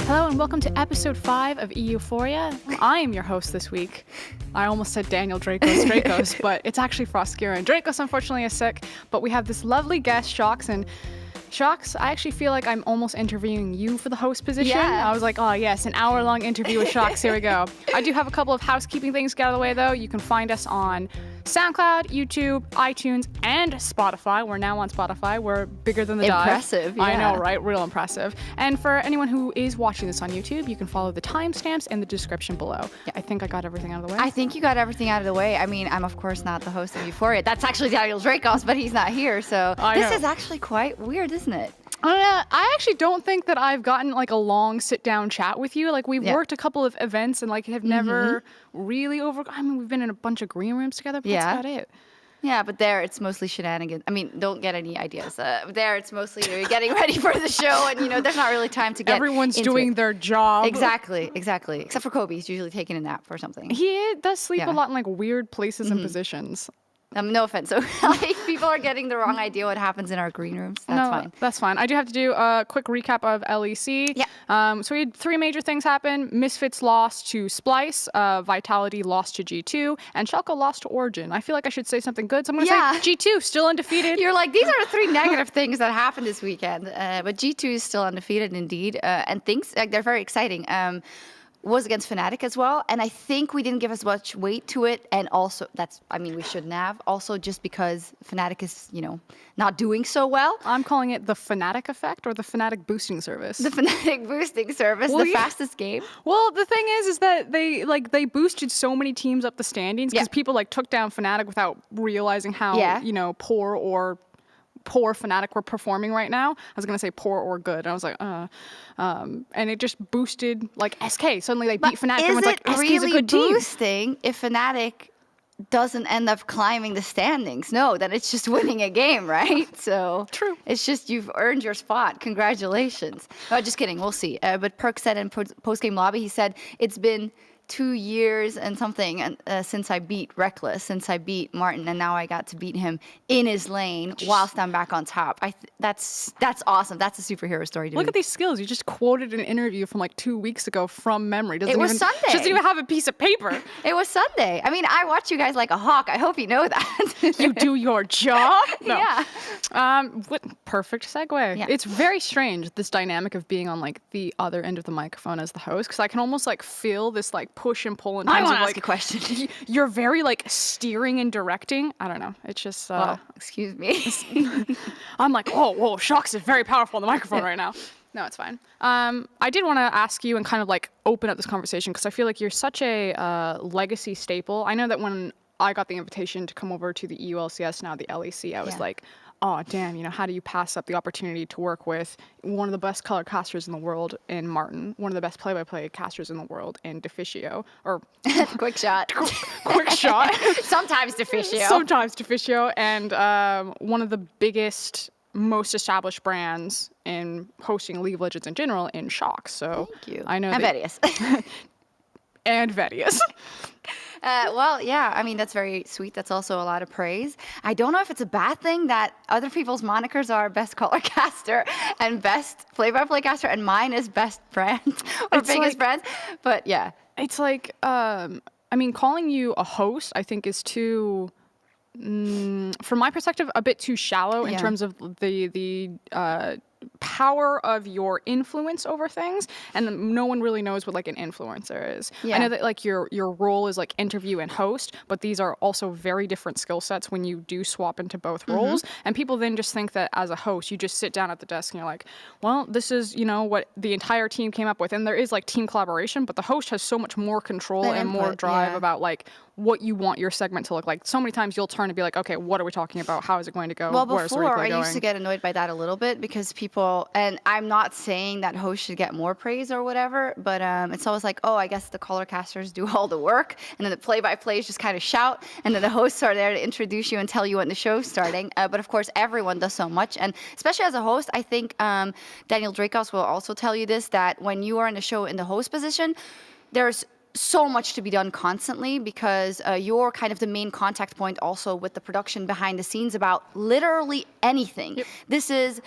Hello and welcome to episode 5 of EUphoria. I am your host this week. I almost said Daniel Drakos, but it's actually Frosk here. And Drakos unfortunately is sick, but we have this lovely guest, Sjokz. And Sjokz, I actually feel like I'm almost interviewing you for the host position. Yeah. I was like, oh yes, an hour-long interview with Sjokz. Here we go. I do have a couple of housekeeping things to get out of the way though. You can find us on SoundCloud, YouTube, iTunes, and Spotify. We're now on Spotify. We're bigger than the dive. Impressive, yeah. I know, right? Real impressive. And for anyone who is watching this on YouTube, you can follow the timestamps in the description below. Yeah, I think I got everything out of the way. I think you got everything out of the way. I mean, I'm of course not the host of EUphoria. That's actually Daniel Drakos, but he's not here, so this is actually quite weird, isn't it? I actually don't think that I've gotten like a long sit-down chat with you. Like we've worked a couple of events and like have never really I mean, we've been in a bunch of green rooms together, but that's about it. Yeah, but there it's mostly shenanigans. I mean, don't get any ideas. There it's mostly you're getting ready for the show, and you know there's not really time to get. Everyone's into doing it. Their job. Exactly. Except for Kobe, he's usually taking a nap or something. He does sleep a lot in like weird places and positions. No offense. So like, people are getting the wrong idea what happens in our green rooms. That's fine. That's fine. I do have to do a quick recap of LEC. Yeah. So we had 3 major things happen. Misfits lost to Splice, Vitality lost to G2, and Sjokz lost to Origin. I feel like I should say something good, so I'm going to say G2, still undefeated. You're like, these are the 3 negative things that happened this weekend. But G2 is still undefeated indeed. And things, like, they're very exciting. Was against Fnatic as well, and I think we didn't give as much weight to it, and also we shouldn't have. Also, just because Fnatic is, not doing so well. I'm calling it the Fnatic effect or the Fnatic boosting service. The Fnatic boosting service, fastest game. Well, the thing is that they boosted so many teams up the standings because people like took down Fnatic without realizing how poor Fnatic were performing right now. I was gonna say poor or good. And I was like, and it just boosted like SK. Suddenly they beat Fnatic. Everyone's like, SK's really a good team. Boosting if Fnatic doesn't end up climbing the standings? No, then it's just winning a game, right? So true. It's just you've earned your spot. Congratulations. No, just kidding. We'll see. But Perk said in post-game lobby, he said it's been 2 years and something since I beat Reckless, since I beat Martin, and now I got to beat him in his lane whilst I'm back on top. That's awesome. That's a superhero story to me. Look at these skills. You just quoted an interview from like 2 weeks ago from memory. It was Sunday. Doesn't even have a piece of paper. It was Sunday. I mean, I watch you guys like a hawk. I hope you know that. You do your job? No. Yeah. Perfect segue. Yeah. It's very strange, this dynamic of being on like the other end of the microphone as the host, because I can almost like feel this like push and pull in terms of like ask a question. You're very like steering and directing. I don't know. It's just excuse me. I'm like, whoa, Sjokz is very powerful on the microphone right now. No, it's fine. I did want to ask you and kind of like open up this conversation because I feel like you're such a legacy staple. I know that when I got the invitation to come over to the EULCS, now the LEC, I was like, oh, damn, how do you pass up the opportunity to work with one of the best color casters in the world in Martin, one of the best play-by-play casters in the world in Deficio, or quick shot. Quick shot. Sometimes Deficio. Sometimes Deficio, and one of the biggest, most established brands in hosting League of Legends in general in Sjokz. So thank you. I know and Vedius. And Vedius. Well, yeah, I mean, that's very sweet. That's also a lot of praise. I don't know if it's a bad thing that other people's monikers are best color caster and best play-by-play caster, and mine is best brand or It's biggest brand. But yeah. It's like, I mean, calling you a host, I think, is too, from my perspective, a bit too shallow in terms of the power of your influence over things, and no one really knows what like an influencer is. I know that like your role is like interview and host, but these are also very different skill sets when you do swap into both roles, and people then just think that as a host you just sit down at the desk and you're like, well, this is what the entire team came up with, and there is like team collaboration, but the host has so much more control and more drive about like what you want your segment to look like. So many times you'll turn and be like, okay, what are we talking about? How is it going to go? Well, where's the before replay I going? used to get annoyed by that a little bit because people, and I'm not saying that hosts should get more praise or whatever, but it's always like, oh, I guess the color casters do all the work, and then the play-by-plays just kind of shout, and then the hosts are there to introduce you and tell you when the show's starting. But of course, everyone does so much, and especially as a host, I think Daniel Drakos will also tell you this, that when you are in the show in the host position, there's so much to be done constantly because you're kind of the main contact point also with the production behind the scenes about literally anything. This is,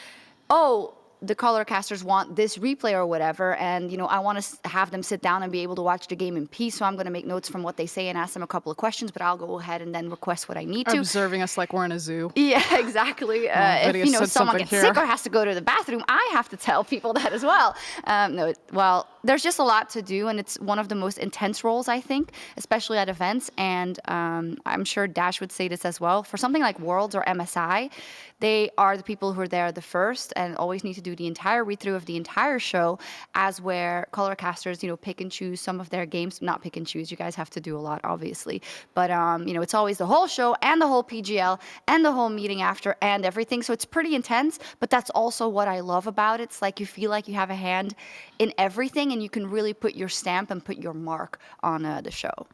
the color casters want this replay or whatever, and I want to have them sit down and be able to watch the game in peace, so I'm going to make notes from what they say and ask them a couple of questions, but I'll go ahead and then request what I need to. Observing us like we're in a zoo. Yeah, exactly. If someone gets sick or has to go to the bathroom, I have to tell people that as well. There's just a lot to do, and it's one of the most intense roles, I think, especially at events, and I'm sure Dash would say this as well. For something like Worlds or MSI, they are the people who are there the first and always need to do the entire read-through of the entire show, as where color casters, pick and choose some of their games. Not pick and choose, you guys have to do a lot, obviously. But, it's always the whole show and the whole PGL and the whole meeting after and everything. So it's pretty intense, but that's also what I love about it. It's like you feel like you have a hand in everything, and you can really put your stamp and put your mark on the show.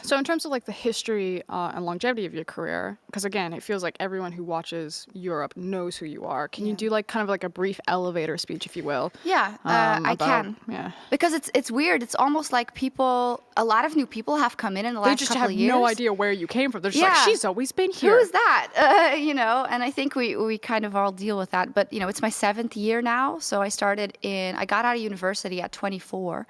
So in terms of like the history and longevity of your career, because again, it feels like everyone who watches Europe knows who you are. Can you do like kind of like a brief elevator speech, if you will? Yeah, I can. Yeah. Because it's weird. It's almost like a lot of new people have come in the last couple of years. They just have no idea where you came from. They're just like, she's always been here. Who is that? And I think we kind of all deal with that. But, it's my 7th year now. So I got out of university at 24.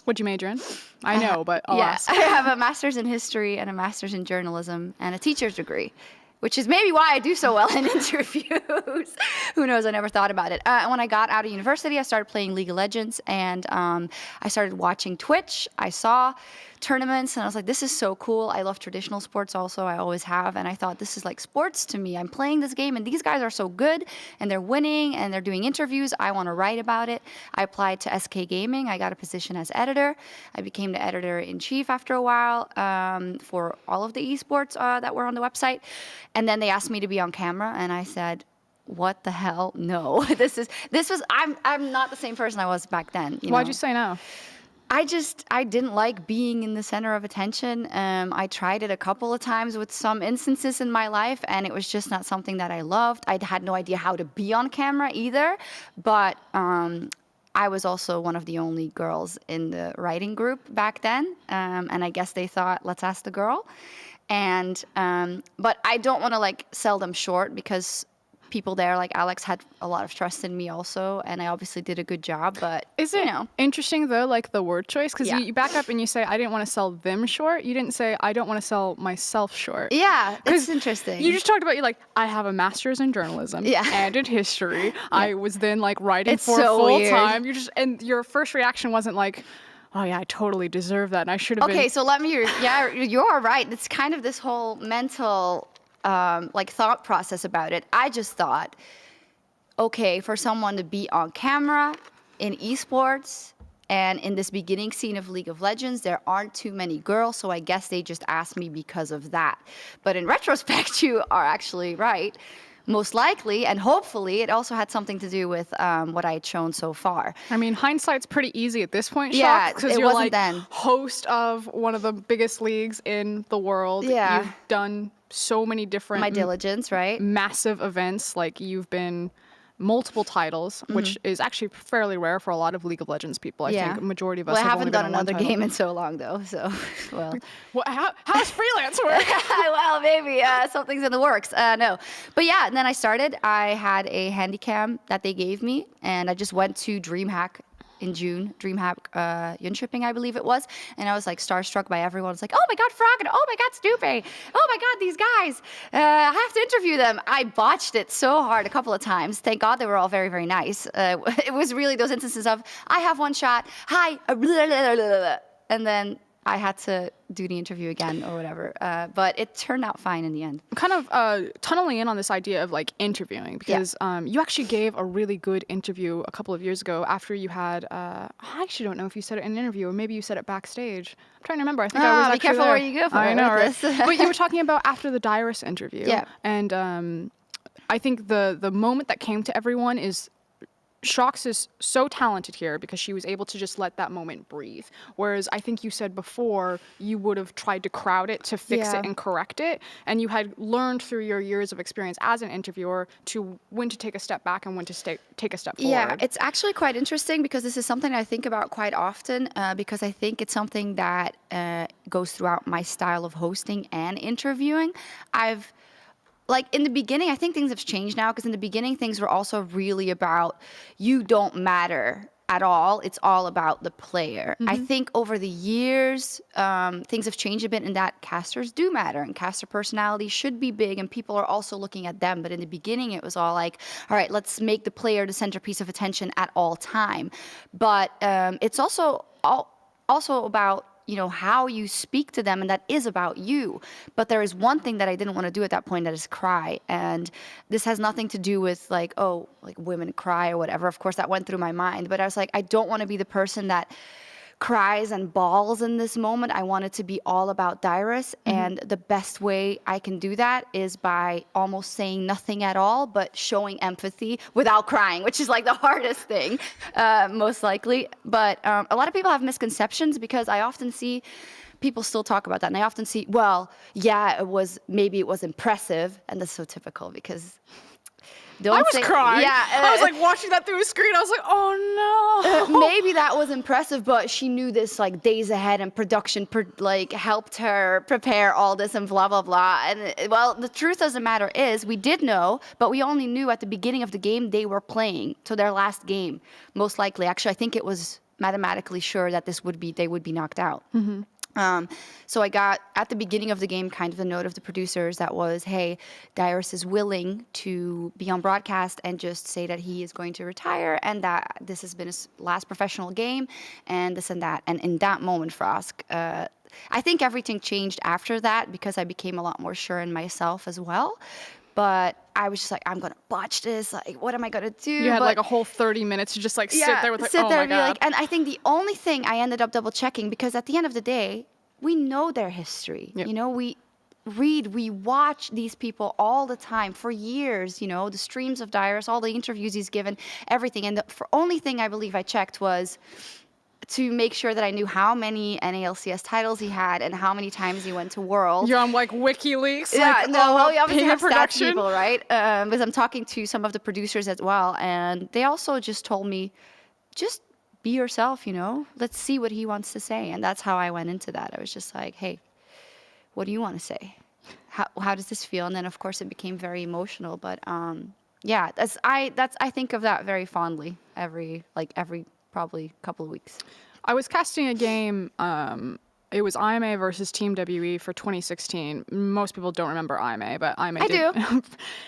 What'd you major in? I know, but I'll ask. I have a master's in history and a master's in journalism and a teacher's degree, which is maybe why I do so well in interviews. Who knows? I never thought about it. When I got out of university, I started playing League of Legends, and I started watching Twitch. I saw tournaments, and I was like, this is so cool. I love traditional sports also. I always have. And I thought, this is like sports to me. I'm playing this game, and these guys are so good, and they're winning, and they're doing interviews. I want to write about it. I applied to SK Gaming. I got a position as editor. I became the editor-in-chief after a while for all of the esports that were on the website. And then they asked me to be on camera, and I said, what the hell? No. I'm not the same person I was back then. Why'd you say no? I didn't like being in the center of attention. I tried it a couple of times with some instances in my life, and it was just not something that I loved. I had no idea how to be on camera either, but I was also one of the only girls in the writing group back then, and I guess they thought, let's ask the girl. And but I don't want to like sell them short, because people there like Alex had a lot of trust in me also, and I obviously did a good job. But is it interesting though, like the word choice? Because you back up and you say, I didn't want to sell them short. You didn't say, I don't want to sell myself short. Yeah, it's interesting. You just talked about, I have a master's in journalism and in history. I was then like writing for full time. And your first reaction wasn't like, oh yeah, I totally deserve that, and I should have been. Okay, so let me. Yeah, you're right. It's kind of this whole mental thought process about it. I just thought, okay, for someone to be on camera in esports and in this beginning scene of League of Legends, there aren't too many girls, so I guess they just asked me because of that. But in retrospect, you are actually right. Most likely, and hopefully, it also had something to do with what I had shown so far. I mean, hindsight's pretty easy at this point, Sjokz, yeah, because you're like host of one of the biggest leagues in the world. Yeah. You've done so many different my diligence, right? Massive events. Like you've been multiple titles, which is actually fairly rare for a lot of League of Legends people. I think a majority of us have only haven't been done another game in so long though, so how does freelance work? Well, maybe something's in the works. No, but yeah, and then I had a handycam that they gave me, and I just went to DreamHack in June, DreamHack Jönköping, I believe it was, and I was like starstruck by everyone. It's like, oh my God, Frog, and oh my God, Stupe, oh my God, these guys, I have to interview them. I botched it so hard a couple of times. Thank God they were all very, very nice. It was really those instances of, I have one shot, hi, and then I had to do the interview again or whatever, but it turned out fine in the end. I'm kind of tunneling in on this idea of like interviewing, because you actually gave a really good interview a couple of years ago after you had, I actually don't know if you said it in an interview or maybe you said it backstage. I'm trying to remember. I think I was actually be careful there. where you go for I know, right? this. But you were talking about after the Dyrus interview. Yeah. And I think the moment that came to everyone is Sjokz is so talented here because she was able to just let that moment breathe. Whereas I think you said before you would have tried to crowd it to fix it and correct it. And you had learned through your years of experience as an interviewer to when to take a step back and when to take a step forward. Yeah, it's actually quite interesting because this is something I think about quite often because I think it's something that goes throughout my style of hosting and interviewing. like in the beginning, I think things have changed now, because in the beginning things were also really about you don't matter at all. It's all about the player. I think over the years, things have changed a bit in that casters do matter and caster personality should be big and people are also looking at them. But in the beginning, it was all like, all right, let's make the player the centerpiece of attention at all time. But it's also about, you know, how you speak to them, and that is about you. But there is one thing that I didn't want to do at that point, that is cry. And this has nothing to do with like, oh, like women cry or whatever. Of course, that went through my mind. But I was like, I don't want to be the person that cries and bawls in this moment. I want it to be all about Dyrus. And the best way I can do that is by almost saying nothing at all, but showing empathy without crying, which is like the hardest thing, most likely. But a lot of people have misconceptions, because I often see people still talk about that. And I often see, well, yeah, maybe it was impressive. And that's so typical, because I was crying. Yeah, I was like watching that through a screen. I was like, oh no. Maybe that was impressive, but she knew this like days ahead, and production like helped her prepare all this and blah, blah, blah. And well, the truth of the matter is we did know, but we only knew at the beginning of the game they were playing. So their last game, most likely. Actually, I think it was mathematically sure that they would be knocked out. So I got, at the beginning of the game, kind of the note of the producers that was, hey, Dyrus is willing to be on broadcast and just say that he is going to retire and that this has been his last professional game and this and that. And in that moment, Frosk, I think everything changed after that, because I became a lot more sure in myself as well. But I was just like, I'm going to botch this. Like, what am I going to do? You had like a whole 30 minutes to just like sit there with like, oh my God. Like, and I think the only thing I ended up double checking, because at the end of the day, we know their history. Yep. You know, we watch these people all the time for years, you know, the streams of Dyrus, all the interviews he's given, everything. And the only thing I believe I checked was to make sure that I knew how many NALCS titles he had and how many times he went to Worlds. You're on like WikiLeaks? Yeah, like, no, well, we obviously have production. Stats people, right? Because I'm talking to some of the producers as well, and they also just told me, just be yourself, you know? Let's see what he wants to say. And that's how I went into that. I was just like, hey, what do you want to say? How does this feel? And then, of course, it became very emotional. But yeah, I think of that very fondly every probably couple of weeks. I was casting a game. It was IMA versus Team WE for 2016. Most people don't remember IMA, but IMA I do.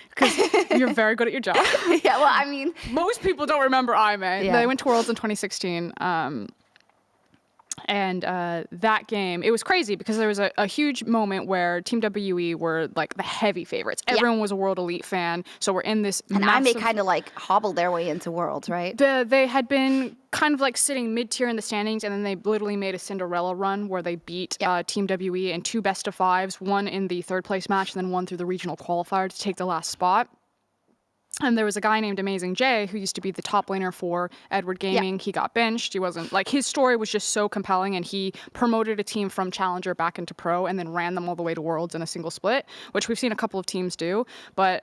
Because you're very good at your job. Yeah, well, I mean, most people don't remember IMA. Yeah. They went to Worlds in 2016. And that game, it was crazy because there was a huge moment where Team WE were like the heavy favorites. Everyone was a World Elite fan, so we're in this and massive... IMA kind of like hobbled their way into Worlds, right? They had been kind of like sitting mid-tier in the standings, and then they literally made a Cinderella run where they beat Team WE in 2 best-of-5s, one in the 3rd place match, and then one through the regional qualifier to take the last spot. And there was a guy named AmazingJ who used to be the top laner for Edward Gaming. Yeah. He got benched. He wasn't like, his story was just so compelling, and he promoted a team from Challenger back into Pro and then ran them all the way to Worlds in a single split, which we've seen a couple of teams do. But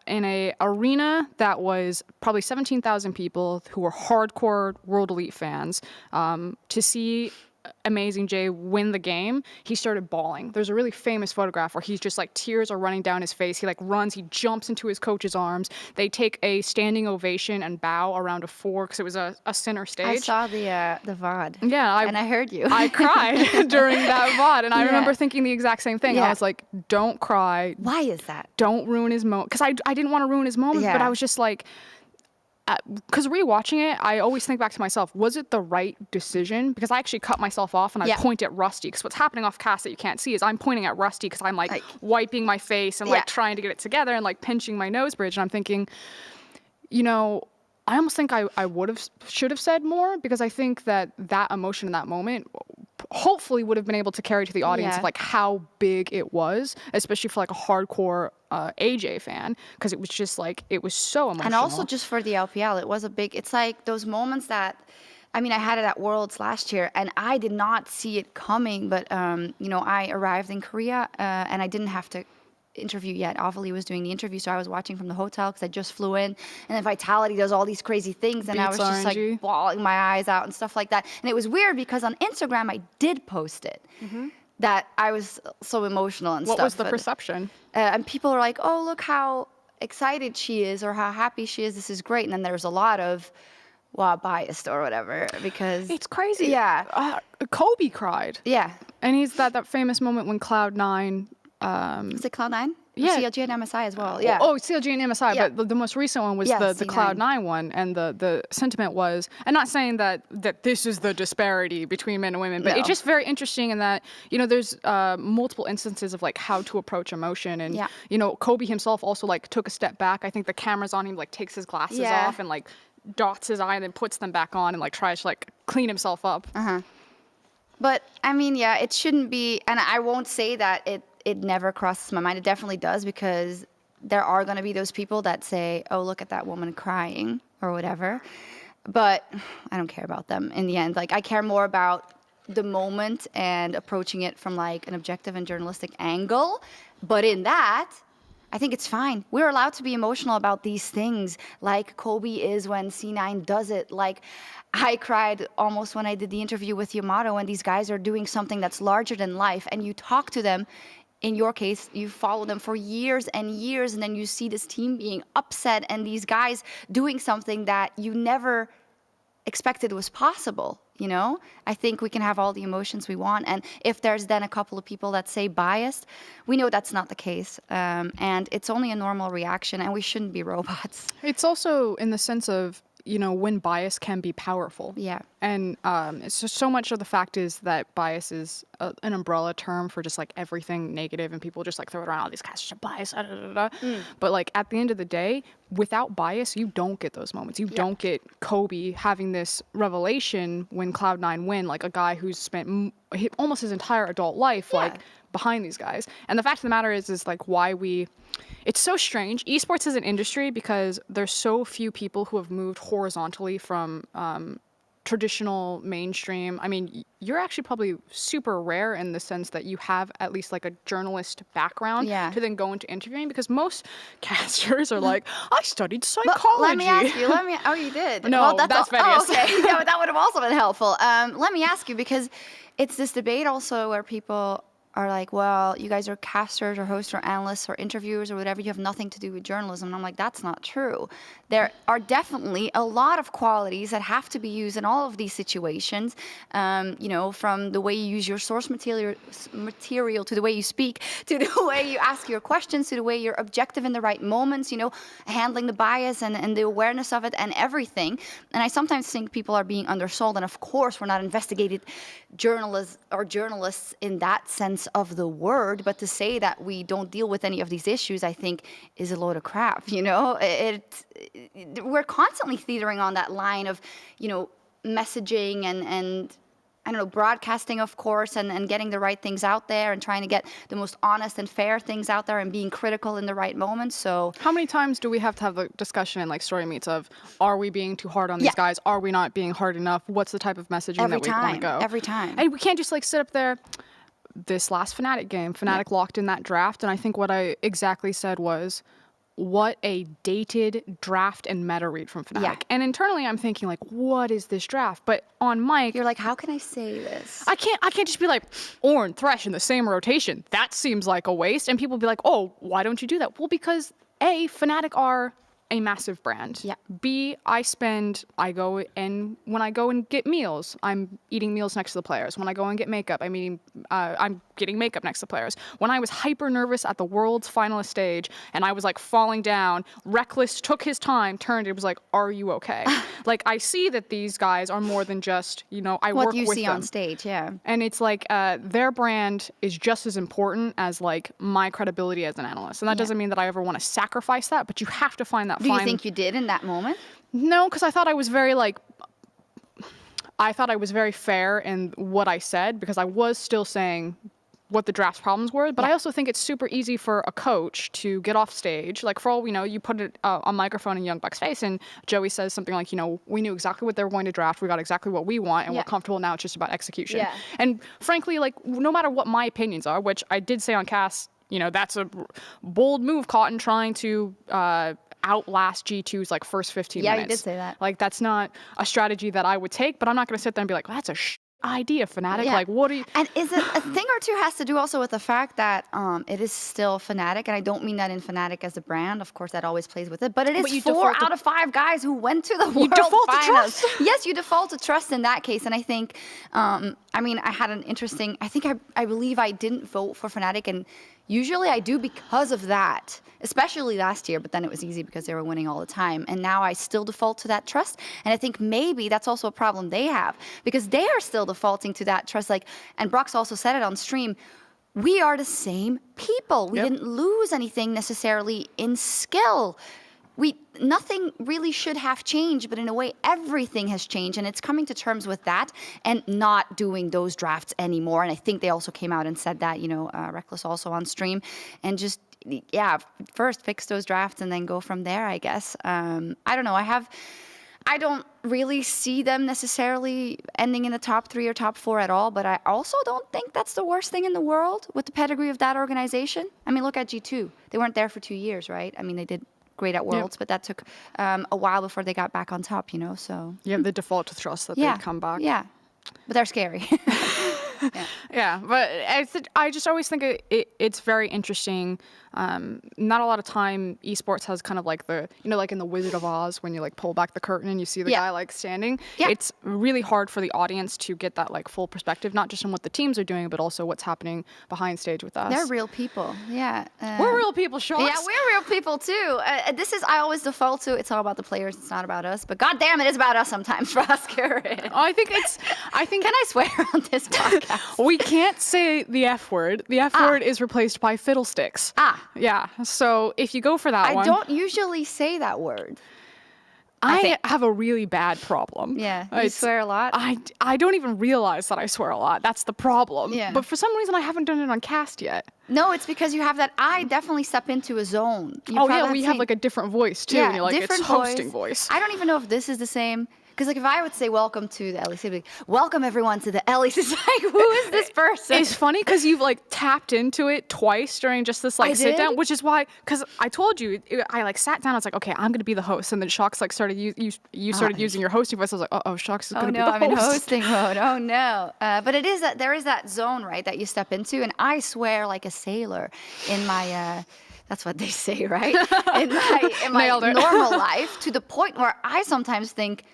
in a arena that was probably 17,000 people who were hardcore World Elite fans, to see AmazingJ win the game, he started bawling. There's a really famous photograph where he's just like, tears are running down his face. He like runs, he jumps into his coach's arms. They take a standing ovation and bow around a 4 because it was a center stage. I saw the VOD. Yeah, and I heard you. I cried during that VOD, and I remember thinking the exact same thing. I was like, don't cry. Why is that? Don't ruin his moment. Because I didn't want to ruin his moment, but I was just like, because rewatching it, I always think back to myself, was it the right decision? Because I actually cut myself off and I point at Rusty. Because what's happening off cast that you can't see is I'm pointing at Rusty because I'm like wiping my face and like trying to get it together and like pinching my nose bridge. And I'm thinking, you know, I almost think I should have said more, because I think that emotion in that moment hopefully would have been able to carry to the audience of like how big it was, especially for like a hardcore AJ fan, because it was just like, it was so emotional. And also just for the LPL, it was a big, it's like those moments that, I mean, I had it at Worlds last year and I did not see it coming, but you know, I arrived in Korea and I didn't have to interview yet. Avali was doing the interview, so I was watching from the hotel because I just flew in, and then Vitality does all these crazy things, and I was just RNG. like bawling my eyes out and stuff like that. And it was weird because on Instagram I did post it, that I was so emotional and What stuff. was the perception? And people are like, oh, look how excited she is or how happy she is. This is great. And then there's a lot of, well, biased or whatever because It's crazy. Yeah. Kobe cried. Yeah. And he's that famous moment when Cloud9. Is it Cloud9? Yeah. CLG and MSI as well. Yeah. Oh, CLG and MSI, Yeah. but the most recent one was Yeah, the C9. Cloud9 one, and the sentiment was, and not saying that this is the disparity between men and women, but No. it's just very interesting in that, you know, there's multiple instances of like how to approach emotion, and Yeah. you know, Kobe himself also like took a step back. I think the camera's on him, like takes his glasses Yeah. off and like dots his eye and then puts them back on and like tries to like clean himself up. But I mean, yeah, it shouldn't be, and I won't say that it never crosses my mind. It definitely does because there are going to be those people that say, oh, look at that woman crying or whatever. But I don't care about them in the end. Like, I care more about the moment and approaching it from like an objective and journalistic angle. But in that, I think it's fine. We're allowed to be emotional about these things, like Kobe is when C9 does it. Like, I cried almost when I did the interview with Yamato, and these guys are doing something that's larger than life, and you talk to them. In your case, you follow them for years and years, and then you see this team being upset and these guys doing something that you never expected was possible. You know, I think we can have all the emotions we want. And if there's then a couple of people that say biased, we know that's not the case. And it's only a normal reaction, and we shouldn't be robots. It's also in the sense of, you know, when bias can be powerful. Yeah. And it's just so much of the fact is that bias is an umbrella term for just like everything negative, and people just like throw it around, all these guys are biased, da, da, da, da. But like at the end of the day, without bias, you don't get those moments. You don't get Kobe having this revelation when Cloud9 win, like a guy who's spent almost his entire adult life like behind these guys. And the fact of the matter is like why it's so strange. Esports is an industry because there's so few people who have moved horizontally from traditional mainstream. I mean, you're actually probably super rare in the sense that you have at least like a journalist background to then go into interviewing, because most casters are like, I studied psychology. But let me ask you, oh, you did? No, well, that's oh, okay. Yeah, but that would have also been helpful. Let me ask you, because it's this debate also where people are like, well, you guys are casters or hosts or analysts or interviewers or whatever. You have nothing to do with journalism. And I'm like, that's not true. There are definitely a lot of qualities that have to be used in all of these situations. You know, from the way you use your source material to the way you speak, to the way you ask your questions, to the way you're objective in the right moments, you know, handling the bias and the awareness of it and everything. And I sometimes think people are being undersold. And of course, we're not investigated journalists in that sense of the word, but to say that we don't deal with any of these issues, I think, is a load of crap. You know, we're constantly teetering on that line of, you know, messaging and I don't know, broadcasting, of course, and getting the right things out there and trying to get the most honest and fair things out there and being critical in the right moments. So how many times do we have to have a discussion in like story meets of, are we being too hard on these guys? Are we not being hard enough? What's the type of messaging that we want to go? Every time. And we can't just like sit up there. This last Fnatic game, Fnatic locked in that draft, and I think what I exactly said was, what a dated draft and meta read from Fnatic. Yeah. And internally I'm thinking like, what is this draft? But on mic, you're like, how can I say this? I can't just be like, Ornn, Thresh in the same rotation. That seems like a waste. And people be like, oh, why don't you do that? Well, because A, Fnatic are a massive brand. Yeah. B, when I go and get meals, I'm eating meals next to the players. When I go and get makeup, I'm getting makeup next to players. When I was hyper nervous at the world's finalist stage and I was like falling down, Reckless took his time, turned, it was like, are you okay? Like, I see that these guys are more than just, you know, I work with them. What you see on stage, yeah. And it's like, their brand is just as important as like my credibility as an analyst. And that doesn't mean that I ever want to sacrifice that, but you have to find that Do you think you did in that moment? No, because I thought I was very fair in what I said, because I was still saying what the draft's problems were. But I also think it's super easy for a coach to get off stage. Like, for all we know, you put a microphone in Youngbuck's face and Joey says something like, you know, we knew exactly what they were going to draft. We got exactly what we want and we're comfortable now. It's just about execution. Yeah. And frankly, like, no matter what my opinions are, which I did say on cast, you know, that's a bold move, Cotton, trying to outlast G2's like first 15 minutes. Yeah, you did say that. Like, that's not a strategy that I would take, but I'm not going to sit there and be like, well, that's a idea, Fnatic? Like, what do you... And is it a thing or two has to do also with the fact that it is still Fnatic, and I don't mean that in Fnatic as a brand. Of course, that always plays with it, but it is 4 out of 5 guys who went to the World default to Finals. trust. Yes, you default to trust in that case, and I think, I mean, I had an interesting. I believe I didn't vote for Fnatic, and usually I do because of that. Especially last year, but then it was easy because they were winning all the time. And now I still default to that trust. And I think maybe that's also a problem they have because they are still defaulting to that trust. Like, and Brox also said it on stream, we are the same people. We didn't lose anything necessarily in skill. Nothing really should have changed, but in a way, everything has changed, and it's coming to terms with that and not doing those drafts anymore. And I think they also came out and said that, you know, Reckless also on stream, and just, yeah, first fix those drafts and then go from there, I guess. I don't know. I don't really see them necessarily ending in the top 3 or top 4 at all, but I also don't think that's the worst thing in the world with the pedigree of that organization. I mean, look at G2. They weren't there for 2 years, right? I mean, they did great at Worlds, but that took a while before they got back on top, you know, so. You have the default to trust that they'd come back. Yeah, but they're scary. Yeah, but I just always think it's very interesting. Not a lot of time esports has kind of like the, you know, like in the Wizard of Oz when you like pull back the curtain and you see the guy like standing. It's really hard for the audience to get that like full perspective, not just on what the teams are doing, but also what's happening behind stage with us. They're real people. Yeah. We're real people, Sjokz. Yeah, we're real people too. I always default to, it's all about the players, it's not about us. But goddamn, it is about us sometimes, Frosk. Can I swear on this podcast? We can't say the F word. The F word is replaced by fiddlesticks. Yeah. So if you go for that one. I don't usually say that word. I have a really bad problem. Yeah. You swear a lot? I don't even realize that I swear a lot. That's the problem. Yeah. But for some reason, I haven't done it on cast yet. No, it's because you have that. I definitely step into a zone. We have like a different voice too. And you're like, it's hosting voice. I don't even know if this is the same. Because like if I would say welcome to the LEC, I'd be like, welcome everyone to the LEC. It's like, who is this person? It's funny because you've like tapped into it twice during just this like sit down, which is why, because I told you, I like sat down, I was like, okay, I'm going to be the host. And then Sjokz like started, you started using your hosting voice. I was like, Sjokz is going to be the host. I'm in hosting mode. Oh no. But it is that there is that zone, right, that you step into. And I swear like a sailor in my, that's what they say, right? In my normal life, to the point where I sometimes think,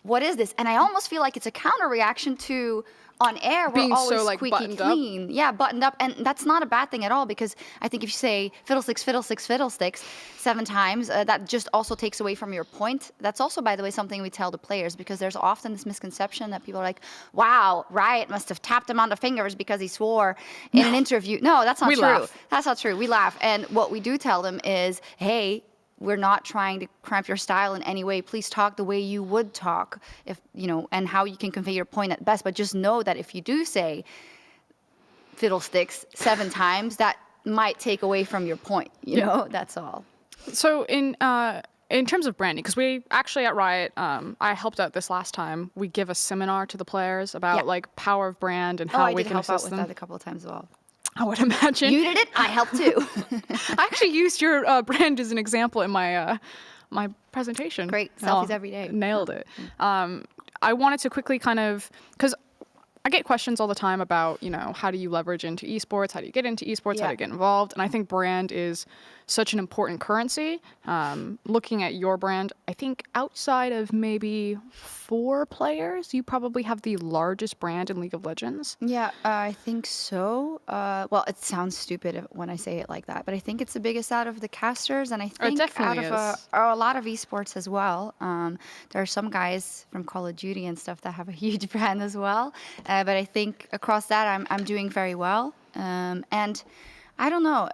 what is this? And I almost feel like it's a counter reaction to on air, we're always so, like, squeaky clean. Yeah, buttoned up. And that's not a bad thing at all, because I think if you say fiddlesticks, fiddlesticks, fiddlesticks 7 times, that just also takes away from your point. That's also, by the way, something we tell the players, because there's often this misconception that people are like, wow, Riot must have tapped him on the fingers because he swore in an interview. No, that's not true. Laugh. That's not true. We laugh. And what we do tell them is, hey, we're not trying to cramp your style in any way. Please talk the way you would talk, if you know, and how you can convey your point at best. But just know that if you do say fiddlesticks 7 times, that might take away from your point. You know, that's all. So in terms of branding, because we actually at Riot, I helped out this last time. We give a seminar to the players about like power of brand and how we can assist them. I did help out with that a couple of times as well. I would imagine. You did it. I helped too. I actually used your brand as an example in my my presentation. Great. Selfies every day. Nailed it. I wanted to quickly kind of, because I get questions all the time about, you know, how do you leverage into esports? How do you get into esports? How do you get involved? And I think brand is such an important currency. Looking at your brand, I think outside of maybe 4 players, you probably have the largest brand in League of Legends. Yeah, I think so. Well, it sounds stupid when I say it like that, but I think it's the biggest out of the casters, and I think out of a lot of esports as well. There are some guys from Call of Duty and stuff that have a huge brand as well, but I think across that I'm doing very well. And I don't know.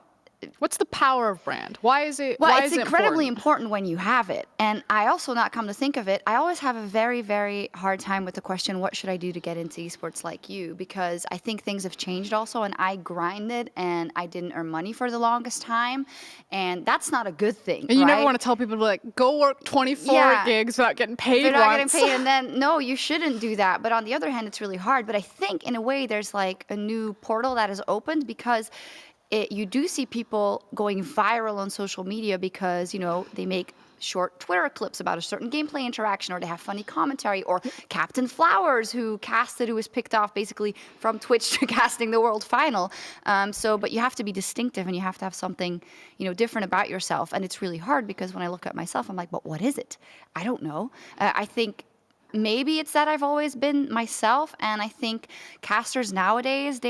What's the power of brand? Why is it? Well, it's incredibly important when you have it. And I also, not come to think of it, I always have a very, very hard time with the question, what should I do to get into esports like you? Because I think things have changed also, and I grinded and I didn't earn money for the longest time. And that's not a good thing. And you never want to tell people to like, go work 24 gigs without getting paid. They're not getting paid, and then, no, you shouldn't do that. But on the other hand, it's really hard. But I think in a way there's like a new portal that has opened, because you do see people going viral on social media because, you know, they make short Twitter clips about a certain gameplay interaction, or they have funny commentary, or Captain Flowers, who was picked off basically from Twitch to casting the world final. But you have to be distinctive, and you have to have something, different about yourself. And it's really hard, because when I look at myself, I'm like, but what is it? I don't know. I think maybe it's that I've always been myself, and I think casters nowadays,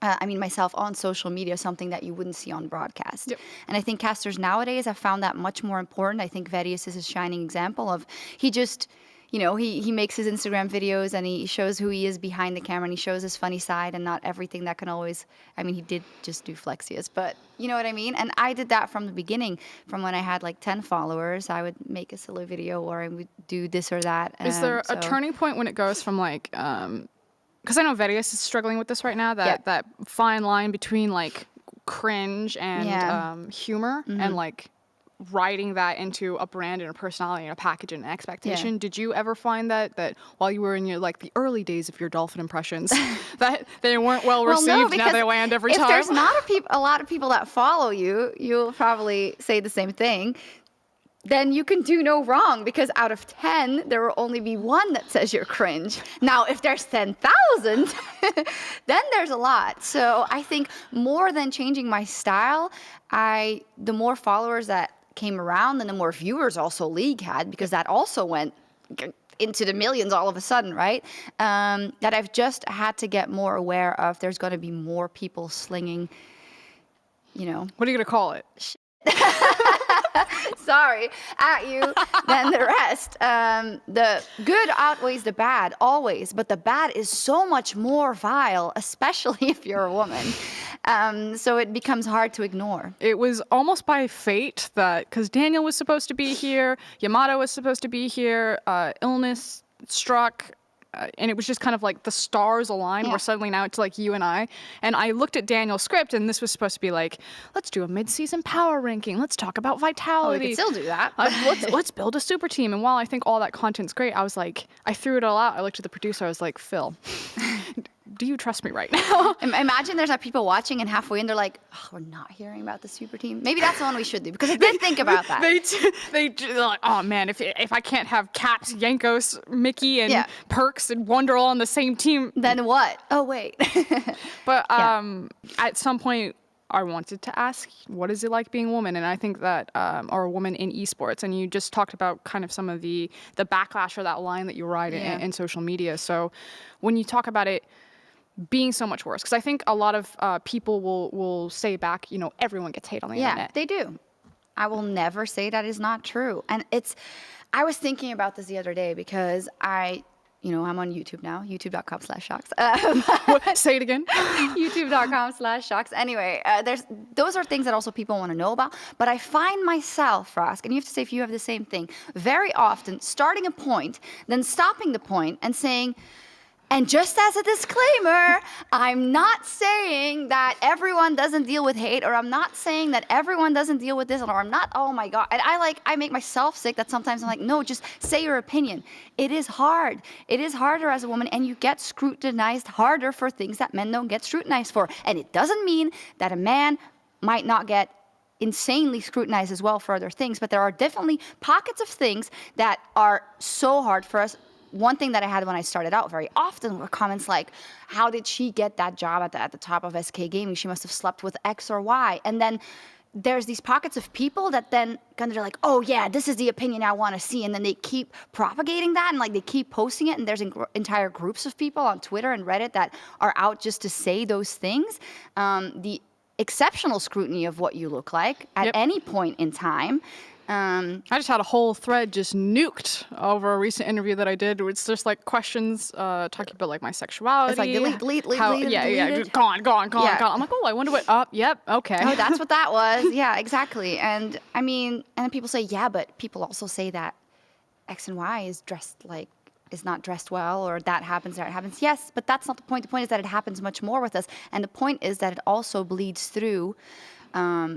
myself on social media, something that you wouldn't see on broadcast. Yep. And I think casters nowadays have found that much more important. I think Verius is a shining example of, he just, he makes his Instagram videos, and he shows who he is behind the camera, and he shows his funny side, and not everything that can always, he did just do Flexius, but you know what I mean? And I did that from the beginning. From when I had like 10 followers, I would make a silly video, or I would do this or that. Is there a turning point when it goes from like, because I know Verius is struggling with this right now, that fine line between like cringe and humor, and like writing that into a brand and a personality and a package and an expectation. Yeah. Did you ever find that while you were in your the early days of your dolphin impressions, that they weren't well received? No, now they land every time. If there's not a lot of people that follow you, you'll probably say the same thing. Then you can do no wrong, because out of 10, there will only be one that says you're cringe. Now, if there's 10,000, then there's a lot. So I think more than changing my style, the more followers that came around, and the more viewers also League had, because that also went into the millions all of a sudden, right? That I've just had to get more aware of. There's going to be more people slinging, What are you going to call it? Sorry, at you than the rest. The good outweighs the bad, always, but the bad is so much more vile, especially if you're a woman. So it becomes hard to ignore. It was almost by fate that, because Daniel was supposed to be here, Yamato was supposed to be here, illness struck, and it was just kind of like the stars aligned. Where suddenly now it's like you and I. And I looked at Daniel's script, and this was supposed to be like, let's do a mid-season power ranking. Let's talk about vitality. Oh, we can still do that. Let's build a super team. And while I think all that content's great, I was like, I threw it all out. I looked at the producer. I was like, Phil, do you trust me right now? Imagine there's people watching, and halfway in they're like, oh, we're not hearing about the super team. Maybe that's the one we should do, because I did think about that. They're like, oh man, if I can't have Caps, Yankos, Mickey, and Perks and Wunder all on the same team, then what? Oh wait. But at some point, I wanted to ask, what is it like being a woman? And I think that, or a woman in esports, and you just talked about kind of some of the backlash or that line that you ride in social media. So when you talk about it being so much worse, because I think a lot of people will say back, everyone gets hate on the internet. Yeah, they do. I will never say that is not true. And I was thinking about this the other day, because I'm on YouTube now, youtube.com/Sjokz. Say it again. youtube.com/Sjokz. Anyway, those are things that also people want to know about. But I find myself, Frosk, and you have to say if you have the same thing, very often starting a point, then stopping the point and saying, and just as a disclaimer, I'm not saying that everyone doesn't deal with hate, or I'm not saying that everyone doesn't deal with this, or I'm not, oh my God. And I make myself sick that sometimes I'm like, no, just say your opinion. It is hard. It is harder as a woman, and you get scrutinized harder for things that men don't get scrutinized for. And it doesn't mean that a man might not get insanely scrutinized as well for other things, but there are definitely pockets of things that are so hard for us. One thing that I had when I started out very often were comments like, how did she get that job at the top of SK Gaming? She must have slept with X or Y. And then there's these pockets of people that then kind of are like, oh yeah, this is the opinion I want to see. And then they keep propagating that, and they keep posting it. And there's entire groups of people on Twitter and Reddit that are out just to say those things. The exceptional scrutiny of what you look like at any point in time. I just had a whole thread just nuked over a recent interview that I did. It's just like questions talking about like my sexuality. It's like delete, just gone. I'm like, oh, I wonder what. Yep, okay. Oh, that's what that was. Yeah, exactly. And I mean, and then people say, yeah, but people also say that X and Y is not dressed well, or that happens. Yes, but that's not the point. The point is that it happens much more with us, and the point is that it also bleeds through.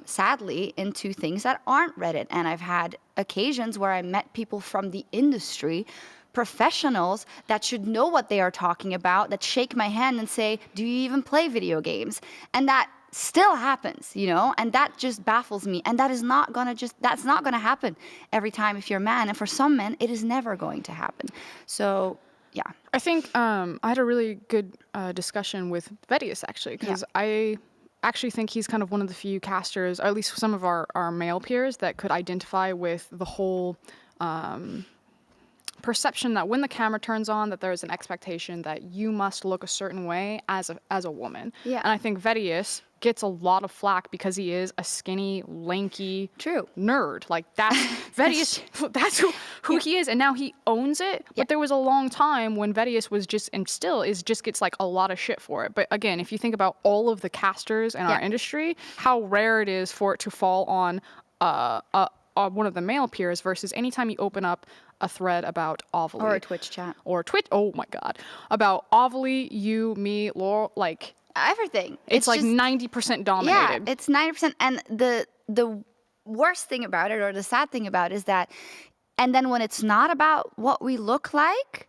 Sadly, into things that aren't Reddit. And I've had occasions where I met people from the industry, professionals that should know what they are talking about, that shake my hand and say, do you even play video games? And that still happens, you know, and that just baffles me. And that's not gonna happen every time if you're a man. And for some men, it is never going to happen. So, yeah. I think I had a really good discussion with Vedius, actually, because I actually think he's kind of one of the few casters, or at least some of our male peers, that could identify with the whole perception that when the camera turns on, that there's an expectation that you must look a certain way as a woman. Yeah. And I think Vedius gets a lot of flack because he is a skinny, lanky nerd. Like, that's Vedius, that's who he is, and now he owns it. But there was a long time when Vedius was just, and still is, just gets like a lot of shit for it. But again, if you think about all of the casters in our industry, how rare it is for it to fall on one of the male peers, versus anytime you open up a thread about Ovaly. Or a Twitch chat. Or Twitch, oh my God. About Ovaly, you, me, Laurel, like... everything. It's like just 90% dominated. Yeah, it's 90%. And the worst thing about it, or the sad thing about it, is that, and then when it's not about what we look like,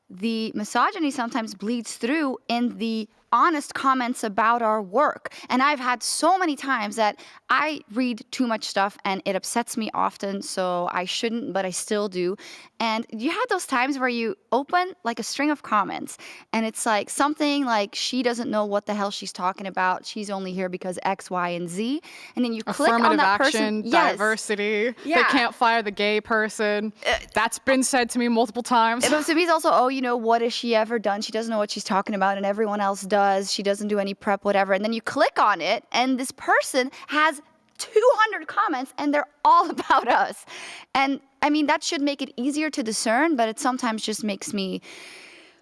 the misogyny sometimes bleeds through in the honest comments about our work. And I've had so many times that I read too much stuff and it upsets me often, so I shouldn't, but I still do. And you had those times where you open like a string of comments and it's like something like, she doesn't know what the hell she's talking about. She's only here because X, Y, and Z. And then you click on that person. Affirmative action, diversity. Yeah. They can't fire the gay person. That's been said to me multiple times. But to me, it's also, oh, you know, what has she ever done? She doesn't know what she's talking about, and everyone else does. She doesn't do any prep, whatever. And then you click on it, and this person has 200 comments, and they're all about us. And I mean, that should make it easier to discern, but it sometimes just makes me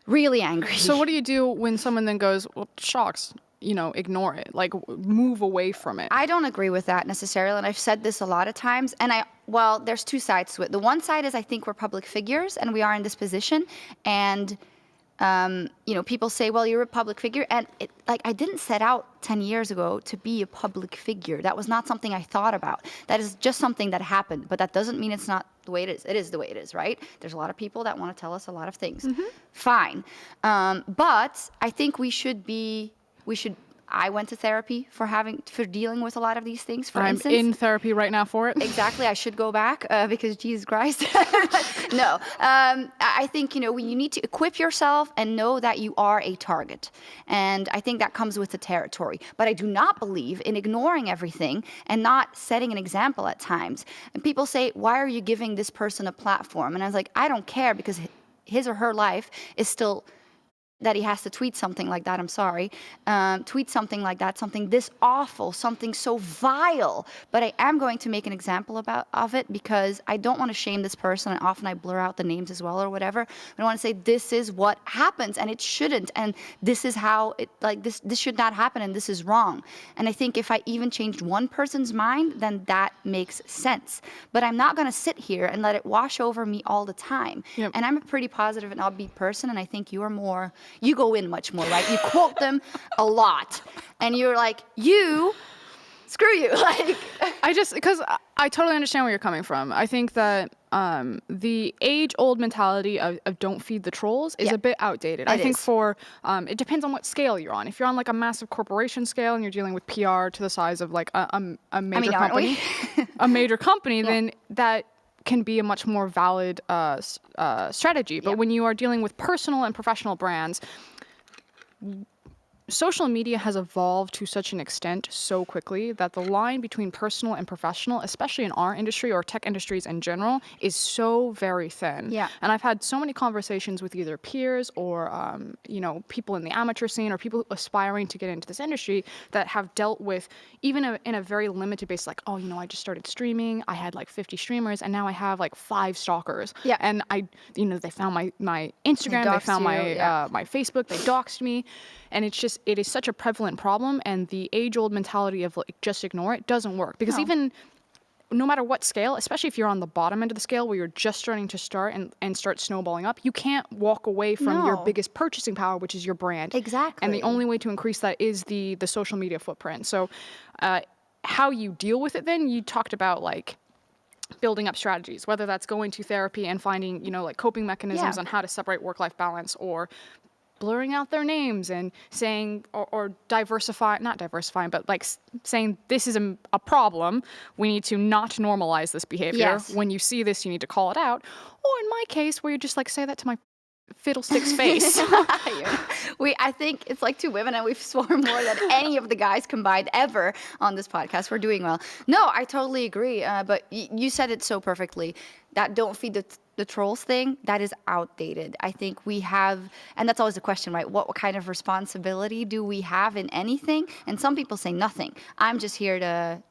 really angry. So what do you do when someone then goes, well, Sjokz, you know, ignore it, like move away from it? I don't agree with that necessarily, and I've said this a lot of times, and well, there's two sides to it. The one side is I think we're public figures, and we are in this position, and you know, people say, well, you're a public figure. And like, I didn't set out 10 years ago to be a public figure. That was not something I thought about. That is just something that happened. But that doesn't mean it's not the way it is. It is the way it is, right? There's a lot of people that want to tell us a lot of things. Fine. But I think I went to therapy for dealing with a lot of these things. For instance, I'm in therapy right now for it. Exactly, I should go back because Jesus Christ. No, I think, you know, you need to equip yourself and know that you are a target, and I think that comes with the territory. But I do not believe in ignoring everything and not setting an example at times. And people say, "Why are you giving this person a platform?" And I was like, I don't care, because his or her life is still. That he has to tweet something like that, I'm sorry. Tweet something like that, something this awful, something so vile. But I am going to make an example of it, because I don't want to shame this person, and often I blur out the names as well or whatever. I want to say this is what happens, and it shouldn't, and this is how it, like, this should not happen, and this is wrong. And I think if I even changed one person's mind, then that makes sense. But I'm not going to sit here and let it wash over me all the time. Yep. And I'm a pretty positive and upbeat person, and I think you are more... You go in much more, right? You quote them a lot, and you're like, screw you. Like, because I totally understand where you're coming from. I think that the age-old mentality of don't feed the trolls is a bit outdated. I think it depends on what scale you're on. If you're on like a massive corporation scale and you're dealing with PR to the size of like a major company, a major company, then that can be a much more valid strategy. But when you are dealing with personal and professional brands, social media has evolved to such an extent so quickly that the line between personal and professional, especially in our industry or tech industries in general, is so very thin. Yeah. And I've had so many conversations with either peers or, you know, people in the amateur scene or people aspiring to get into this industry that have dealt with, even in a very limited basis, like, oh, you know, I just started streaming. I had like 50 streamers, and now I have like 5 stalkers. Yeah. And they found my Instagram, they found my Facebook, they doxed me. And it is such a prevalent problem, and the age-old mentality of like just ignore it doesn't work, because even no matter what scale, especially if you're on the bottom end of the scale where you're just starting to start and start snowballing up, you can't walk away from your biggest purchasing power, which is your brand. Exactly. And the only way to increase that is the social media footprint. So how you deal with it then, you talked about like building up strategies, whether that's going to therapy and finding, you know, like coping mechanisms on how to separate work-life balance, or blurring out their names and saying, or not diversifying, but like saying this is a problem. We need to not normalize this behavior. Yes. When you see this, you need to call it out. Or in my case, where you just like say that to my fiddlestick's face. I think it's like two women, and we've sworn more than any of the guys combined ever on this podcast. We're doing well. No, I totally agree. But you said it so perfectly. That don't feed the trolls thing, that is outdated. I think we have, and that's always the question, right? What kind of responsibility do we have in anything? And some people say nothing. I'm just here to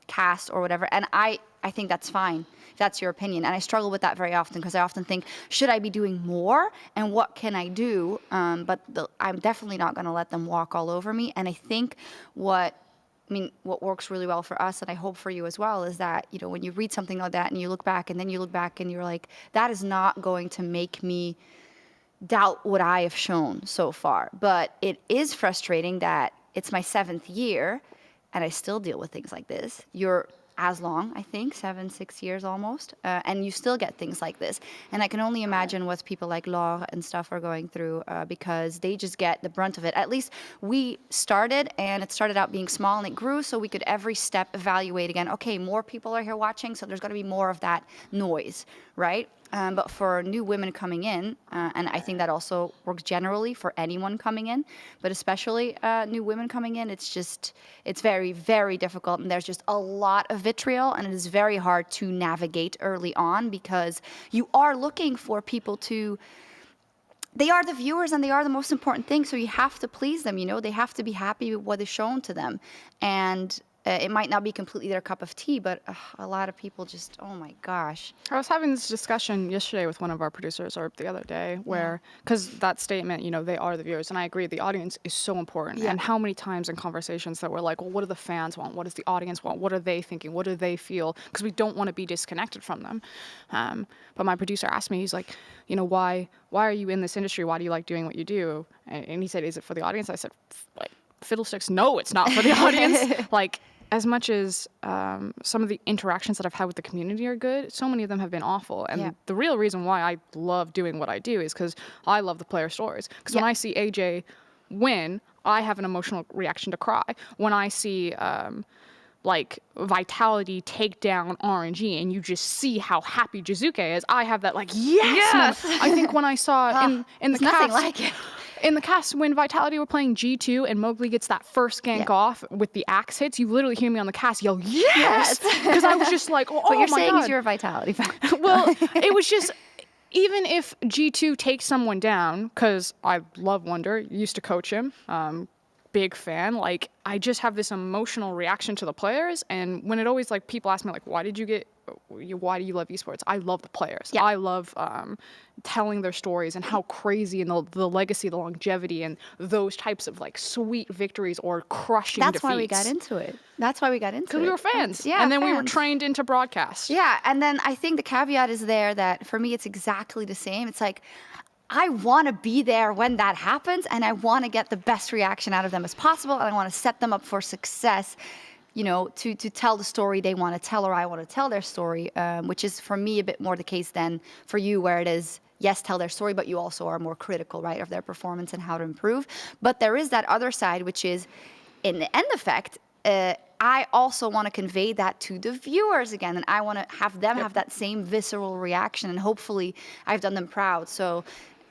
cast or whatever. And I think that's fine. That's your opinion. And I struggle with that very often because I often think, should I be doing more? And what can I do? But I'm definitely not going to let them walk all over me. And I think what works really well for us, and I hope for you as well, is that, you know, when you read something like that and you look back and you're like, that is not going to make me doubt what I have shown so far. But it is frustrating that it's my 7th year and I still deal with things like this. You're as long, I think, 6 years almost, and you still get things like this. And I can only imagine what people like Laure and stuff are going through because they just get the brunt of it. At least we started, and it started out being small, and it grew, so we could every step evaluate again. Okay, more people are here watching, so there's going to be more of that noise, right? But for new women coming in, and I think that also works generally for anyone coming in, but especially new women coming in, it's very, very difficult. And there's just a lot of vitriol, and it is very hard to navigate early on because you are looking for people they are the viewers and they are the most important thing. So you have to please them, you know, they have to be happy with what is shown to them. And it might not be completely their cup of tea, but a lot of people just, oh my gosh. I was having this discussion yesterday with one of our producers, or the other day, where, because that statement, you know, they are the viewers, and I agree, the audience is so important. Yeah. And how many times in conversations that we're like, well, what do the fans want? What does the audience want? What are they thinking? What do they feel? Because we don't want to be disconnected from them. But my producer asked me, he's like, you know, why are you in this industry? Why do you like doing what you do? And he said, is it for the audience? I said, like, fiddlesticks, no, it's not for the audience. Like, as much as some of the interactions that I've had with the community are good, so many of them have been awful. And the real reason why I love doing what I do is because I love the player stories. Because when I see AJ win, I have an emotional reaction to cry. When I see like Vitality take down RNG and you just see how happy Jizuke is, I have that like, yes! I think when I saw in the cast, nothing like it. In the cast, when Vitality were playing G2 and Mowgli gets that first gank off with the axe hits, you literally hear me on the cast yell, yes! Because I was just like, oh my God. What you're saying is you're a Vitality fan. Well, it was just, even if G2 takes someone down, because I love Wunder, used to coach him, big fan, like, I just have this emotional reaction to the players. And when it always, like, people ask me, like, why do you love esports? I love the players. I love telling their stories and how crazy and the legacy, the longevity, and those types of like sweet victories or crushing defeats. That's why we got into it. Because we were fans. Yeah, and then we were trained into broadcast. Yeah, and then I think the caveat is there that for me it's exactly the same. It's like, I want to be there when that happens, and I want to get the best reaction out of them as possible, and I want to set them up for success, you know, to tell the story they want to tell, or I want to tell their story, which is for me a bit more the case than for you, where it is, yes, tell their story, but you also are more critical, right, of their performance and how to improve. But there is that other side, which is, in the end effect, I also want to convey that to the viewers again, and I want to have them have that same visceral reaction, and hopefully I've done them proud. So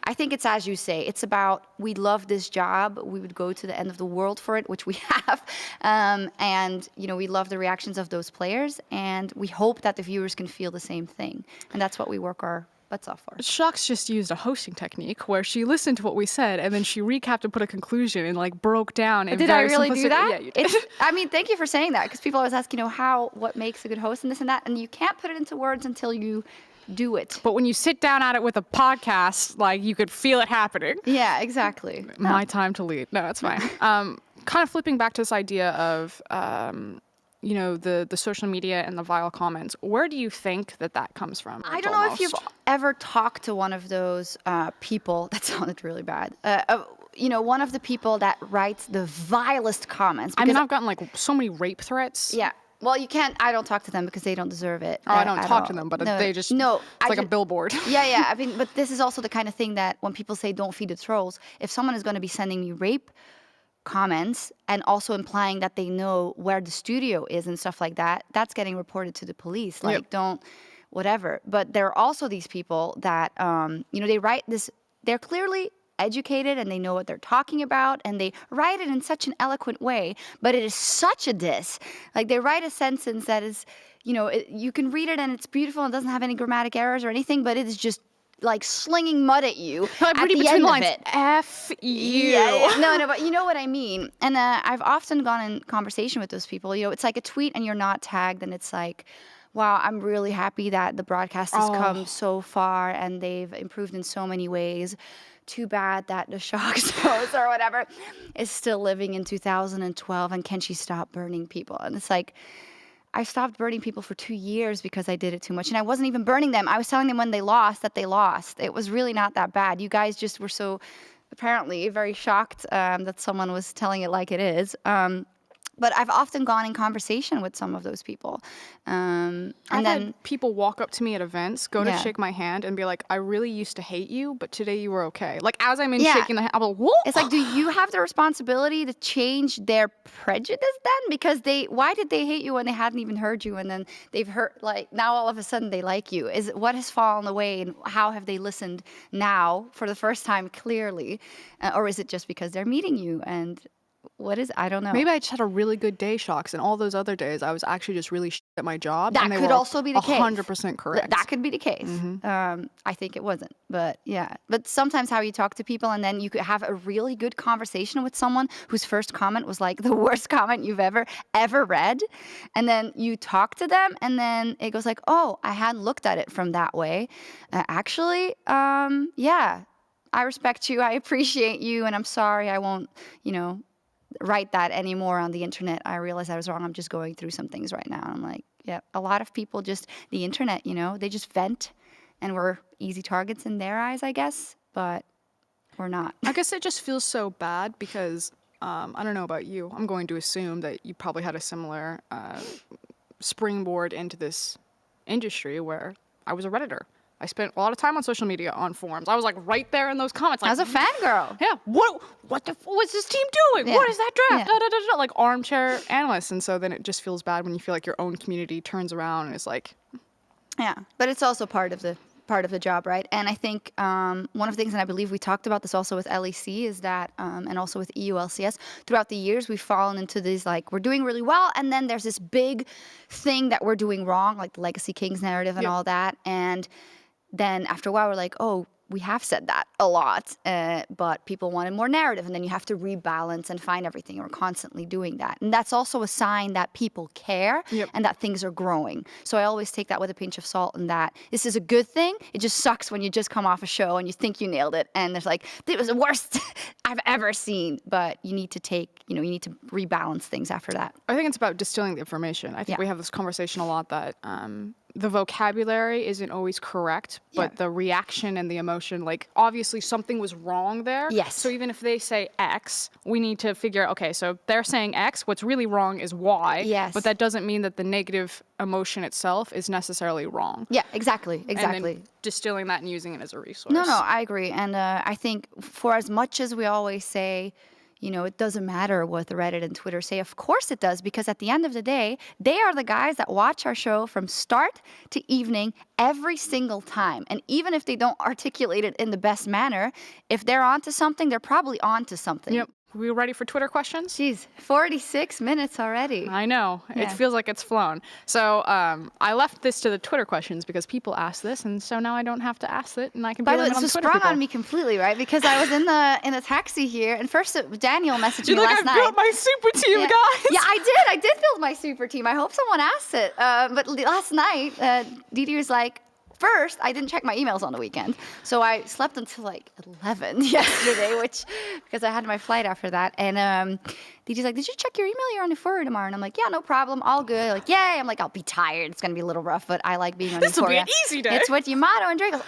I think it's as you say, it's about, we love this job, we would go to the end of the world for it, which we have, and you know, we love the reactions of those players, and we hope that the viewers can feel the same thing, and that's what we work our butts off for. Sjokz just used a hosting technique where she listened to what we said and then she recapped and put a conclusion and like broke down. Did I really do that? Yeah, you did. I mean, thank you for saying that, because people always ask, you know, what makes a good host and this and that, and you can't put it into words until you do it. But when you sit down at it with a podcast, like, you could feel it happening. Yeah, exactly. My time to lead. No, it's fine. Kind of flipping back to this idea of, you know, the social media and the vile comments. Where do you think that comes from? I don't know if you've ever talked to one of those people. That sounded really bad. You know, one of the people that writes the vilest comments. I mean, I've gotten like so many rape threats. Yeah. Well, you can't. I don't talk to them because they don't deserve it. I don't talk to them, but they just it's like a billboard. Yeah. I mean, but this is also the kind of thing that when people say don't feed the trolls, if someone is going to be sending me rape comments and also implying that they know where the studio is and stuff like that, that's getting reported to the police. Like, don't, whatever. But there are also these people that, they write this, they're clearly educated and they know what they're talking about and they write it in such an eloquent way, but it is such a diss. Like, they write a sentence that is, you can read it and it's beautiful and doesn't have any grammatic errors or anything, but it is just like slinging mud at you at the end of it. F you. Yeah. No, but you know what I mean. And I've often gone in conversation with those people. It's like a tweet and you're not tagged and it's like, wow, I'm really happy that the broadcast has come so far and they've improved in so many ways. Too bad that the Sjokz post or whatever is still living in 2012 and can she stop burning people? And it's like, I stopped burning people for 2 years because I did it too much. And I wasn't even burning them. I was telling them when they lost that they lost. It was really not that bad. You guys just were so apparently very shocked that someone was telling it like it is. But I've often gone in conversation with some of those people. And I've then had people walk up to me at events, go to shake my hand and be like, I really used to hate you, but today you were okay. Like, as I'm in shaking the hand, I'm like, whoa. It's like, do you have the responsibility to change their prejudice then? Because why did they hate you when they hadn't even heard you? And then they've heard, like, now all of a sudden they like you. What has fallen away and how have they listened now for the first time clearly? Or is it just because they're meeting you and... I don't know. Maybe I just had a really good day, Sjokz, and all those other days I was actually just really at my job. That could also be the case. 100% correct. That could be the case. Mm-hmm. I think it wasn't, but yeah. But sometimes how you talk to people and then you could have a really good conversation with someone whose first comment was like the worst comment you've ever read. And then you talk to them and then it goes like, oh, I hadn't looked at it from that way. Actually, yeah, I respect you. I appreciate you. And I'm sorry I won't, write that anymore on the internet. I realized I was wrong. I'm just going through some things right now. I'm like, yeah, a lot of people just, the internet, they just vent and we're easy targets in their eyes, I guess, but we're not. I guess it just feels so bad because, I don't know about you. I'm going to assume that you probably had a similar springboard into this industry where I was a Redditor. I spent a lot of time on social media, on forums. I was like right there in those comments. Like, I was a fangirl. Yeah. What's this team doing? Yeah. What is that draft? Da, da, da, da, like armchair analysts. And so then it just feels bad when you feel like your own community turns around and is like. Yeah. But it's also part of the job, right? And I think one of the things, and I believe we talked about this also with LEC, is that, and also with EULCS, throughout the years we've fallen into these, like, we're doing really well, and then there's this big thing that we're doing wrong, like the Legacy Kings narrative and all that. And then after a while, we're like, oh, we have said that a lot, but people wanted more narrative. And then you have to rebalance and find everything. And we're constantly doing that. And that's also a sign that people care and that things are growing. So I always take that with a pinch of salt and that this is a good thing. It just sucks when you just come off a show and you think you nailed it. And there's like, it was the worst I've ever seen. But you need to you need to rebalance things after that. I think it's about distilling the information. I think we have this conversation a lot that the vocabulary isn't always correct, but the reaction and the emotion, like obviously something was wrong there. Yes. So even if they say X, we need to figure out, okay, so they're saying X, what's really wrong is Y. Yes. But that doesn't mean that the negative emotion itself is necessarily wrong. Yeah, exactly. And then distilling that and using it as a resource. No, I agree. And I think for as much as we always say, it doesn't matter what the Reddit and Twitter say. Of course it does, because at the end of the day, they are the guys that watch our show from start to evening every single time. And even if they don't articulate it in the best manner, if they're onto something, they're probably onto something. Yep. We ready for Twitter questions? Jeez, 46 minutes already. I know. Yeah. It feels like it's flown. So I left this to the Twitter questions because people asked this, and so now I don't have to ask it, and I can be on Twitter. It sprung on me completely, right? Because I was in the taxi here, and first Daniel messaged me last night. I built my super team, guys. Yeah, I did build my super team. I hope someone asked it. But last night, Didi was like, first, I didn't check my emails on the weekend. So I slept until like 11 yesterday, because I had my flight after that. And DJ's like, did you check your email? You're on EUphoria tomorrow. And I'm like, yeah, no problem. All good. Like, yay. I'm like, I'll be tired. It's going to be a little rough, but I like being on EUphoria. This will be an easy day. It's what Yamato and Drake goes,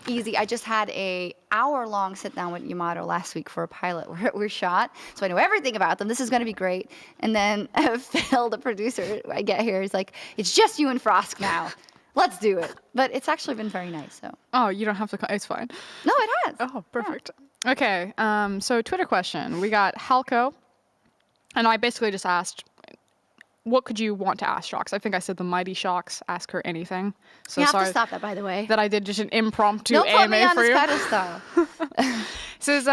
easy. I just had a hour-long sit-down with Yamato last week for a pilot where we shot, so I know everything about them. This is going to be great. And then Phil, the producer, I get here, he's like, it's just you and Frosk now. Let's do it. But it's actually been very nice. So. Oh, you don't have to. It's fine. No, it has. Oh, perfect. Yeah. Okay. So Twitter question. We got Halko, and I basically just asked, what could you want to ask Sjokz? I think I said the mighty Sjokz. Ask her anything. So you have sorry to stop that, by the way. that I did just an impromptu Don't put me AMA on for this you. pedestal. Says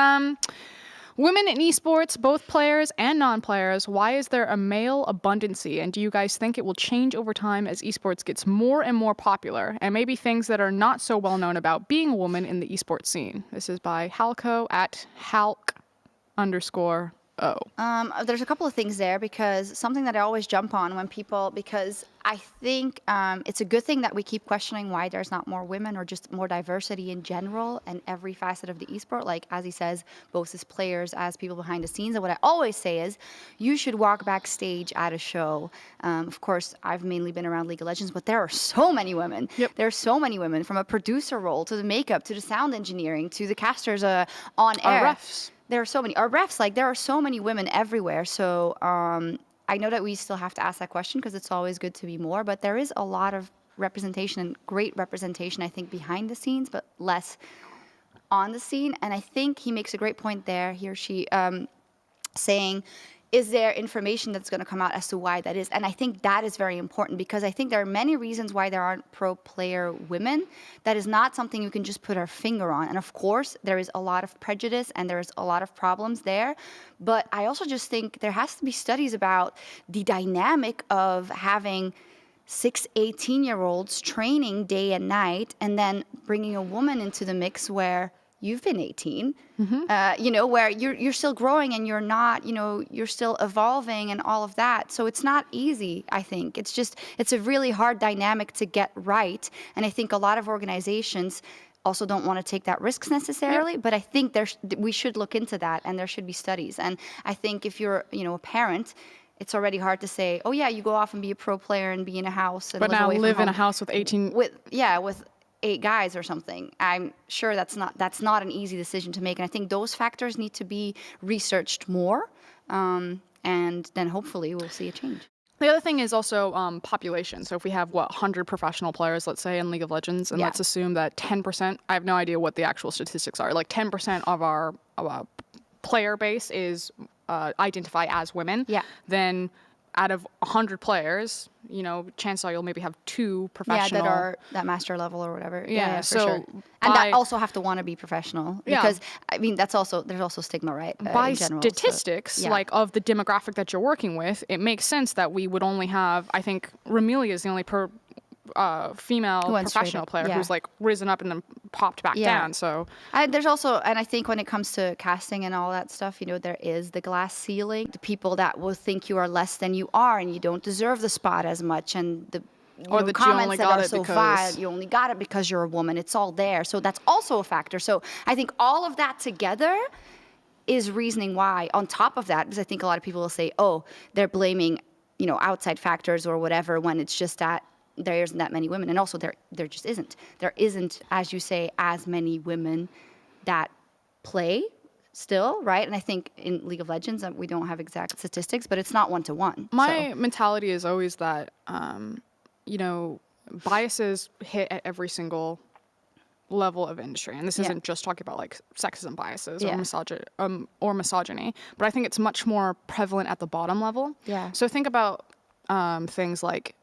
women in esports, both players and non-players, why is there a male abundancy? And do you guys think it will change over time as esports gets more and more popular? And maybe things that are not so well known about being a woman in the esports scene. This is by Halko at Halk_O. There's a couple of things there, because something that I always jump on when people, because I think it's a good thing that we keep questioning why there's not more women or just more diversity in general and every facet of the esport. Like, as he says, both as players, as people behind the scenes. And what I always say is, you should walk backstage at a show. Of course, I've mainly been around League of Legends, but there are so many women. Yep. There are so many women, from a producer role to the makeup to the sound engineering to the casters on air. Our refs. There are so many. Our refs, like, there are so many women everywhere. So I know that we still have to ask that question, because it's always good to be more. But there is a lot of representation, and great representation, I think, behind the scenes, but less on the scene. And I think he makes a great point there, he or she, saying, is there information that's going to come out as to why that is? And I think that is very important, because I think there are many reasons why there aren't pro player women. That is not something you can just put our finger on. And of course, there is a lot of prejudice and there's a lot of problems there. But I also just think there has to be studies about the dynamic of having 6 18-year-olds training day and night, and then bringing a woman into the mix where you've been 18, where you're still growing and you're not, you're still evolving and all of that. So it's not easy, I think. It's a really hard dynamic to get right. And I think a lot of organizations also don't want to take that risks necessarily, but I think we should look into that, and there should be studies. And I think if you're, a parent, it's already hard to say, oh yeah, you go off and be a pro player and be in a house. And but now away live from in a home house with 18. With 8 guys or something. I'm sure that's not an easy decision to make, and I think those factors need to be researched more, and then hopefully we'll see a change. The other thing is also population. So if we have 100 professional players, let's say, in League of Legends, and let's assume that 10%, I have no idea what the actual statistics are, like 10% of our player base is identify as women, then out of 100 players, chances are you'll maybe have 2 professional. Yeah, that are that master level or whatever. Yeah, for so sure. And that also have to want to be professional, because I mean there's also stigma, right? By in general, statistics, like of the demographic that you're working with, it makes sense that we would only have, I think, Ramelia is the only female professional player who's like risen up and then popped back down. So there's also, and I think when it comes to casting and all that stuff, there is the glass ceiling. The people that will think you are less than you are and you don't deserve the spot as much, and the comments that are so vile, you only got it because you're a woman. It's all there. So that's also a factor. So I think all of that together is reasoning why. On top of that, because I think a lot of people will say, oh, they're blaming, outside factors or whatever, when it's just that there isn't that many women. And also there just isn't. There isn't, as you say, as many women that play still, right? And I think in League of Legends, we don't have exact statistics, but it's not 1-to-1. My mentality is always that, biases hit at every single level of industry. And this isn't just talking about like sexism biases or misogyny, but I think it's much more prevalent at the bottom level. Yeah. So think about things like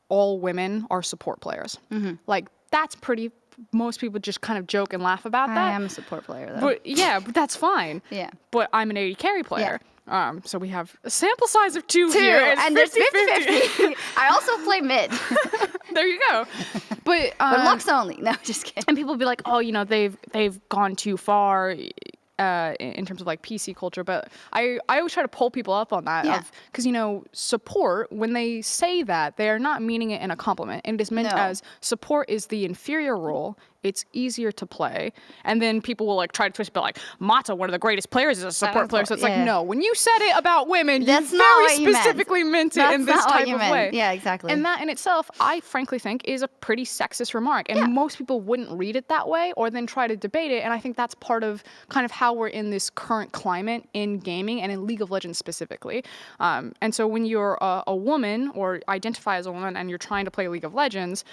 all women are support players. Like that's pretty, most people just kind of joke and laugh about that. I am a support player though. But that's fine. Yeah. But I'm an AD carry player. So we have a sample size of 2 here. And it's 50-50. I also play mid. There you go. But Lux only. No, just kidding. And people be like, oh, they've gone too far in terms of like PC culture. But I always try to pull people up on that. Because, support, when they say that, they are not meaning it in a compliment. And it is meant as support is the inferior role it's easier to play. And then people will like try to twist, but like Mata, one of the greatest players, is a support player. So it's like, no, when you said it about women, that's you not very what specifically meant it that's in this not type what of meant. way. Yeah, exactly. And that in itself, I frankly think is a pretty sexist remark. And most people wouldn't read it that way or then try to debate it. And I think that's part of kind of how we're in this current climate in gaming and in League of Legends specifically. And so when you're a woman or identify as a woman and you're trying to play League of Legends,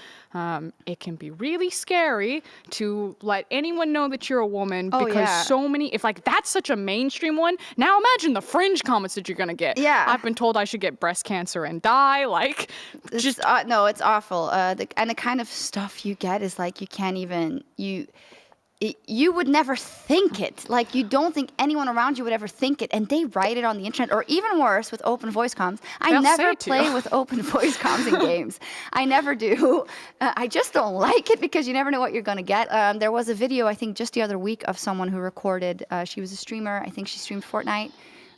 it can be really scary to let anyone know that you're a woman because so many, if like that's such a mainstream one, now imagine the fringe comments that you're gonna get. Yeah. I've been told I should get breast cancer and die. Like, just no, it's awful. And the kind of stuff you get is like you can't even you would never think it. Like, you don't think anyone around you would ever think it, and they write it on the internet, or even worse, with open voice comms. I never play with open voice comms in games. I never do. I just don't like it because you never know what you're going to get. There was a video, I think, just the other week of someone who recorded, she was a streamer, I think she streamed Fortnite.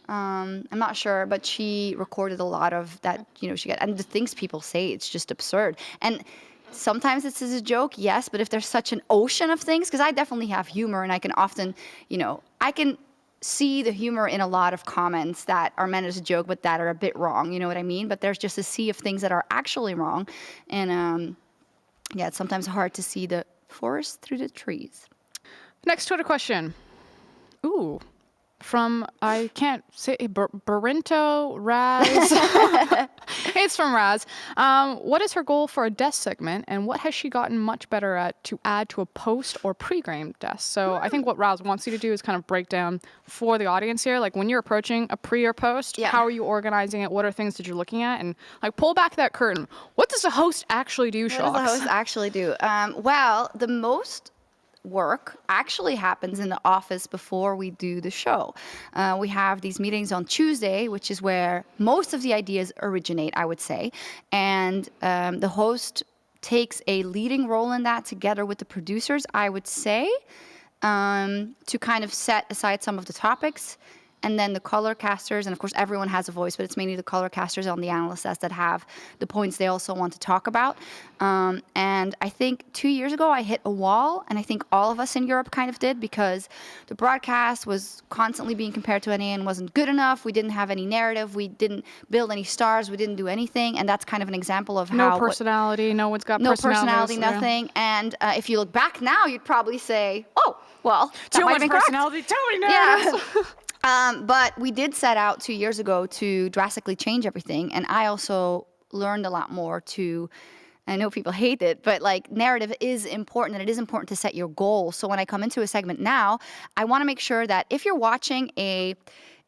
I'm not sure, but she recorded a lot of that, you know, she got, and the things people say, it's just absurd. And sometimes it's as a joke, yes, but if there's such an ocean of things, because I definitely have humor, and I can often, you know, I can see the humor in a lot of comments that are meant as a joke, but that are a bit wrong, you know what I mean? But there's just a sea of things that are actually wrong, and yeah, it's sometimes hard to see the forest through the trees. Next Twitter question. Ooh. From, I can't say, Barento Raz. It's from Raz. What is her goal for a desk segment, and what has she gotten much better at to add to a post or pre-game desk? So I think what Raz wants you to do is kind of break down for the audience here, like when you're approaching a pre or post, how are you organizing it? What are things that you're looking at? And like pull back that curtain. What does a host actually do, Sjokz? What does a host actually do? Well, the most work actually happens in the office before we do the show. We have these meetings on Tuesday, which is where most of the ideas originate, I would say. And the host takes a leading role in that together with the producers, I would say, to kind of set aside some of the topics. And then the color casters, and of course everyone has a voice, but it's mainly the color casters on the analyst desk that have the points they also want to talk about. And I think 2 years ago I hit a wall, and I think all of us in Europe kind of did, because the broadcast was constantly being compared to NA and wasn't good enough. We didn't have any narrative. We didn't build any stars. We didn't do anything. And that's kind of an example of how... No personality. No one's got personality, nothing. And if you look back now, you'd probably say, oh, well, that too might much have been personality. Tell me now. But we did set out 2 years ago to drastically change everything. And I also learned a lot more to, I know people hate it, but like narrative is important, and it is important to set your goals. So when I come into a segment now, I want to make sure that if you're watching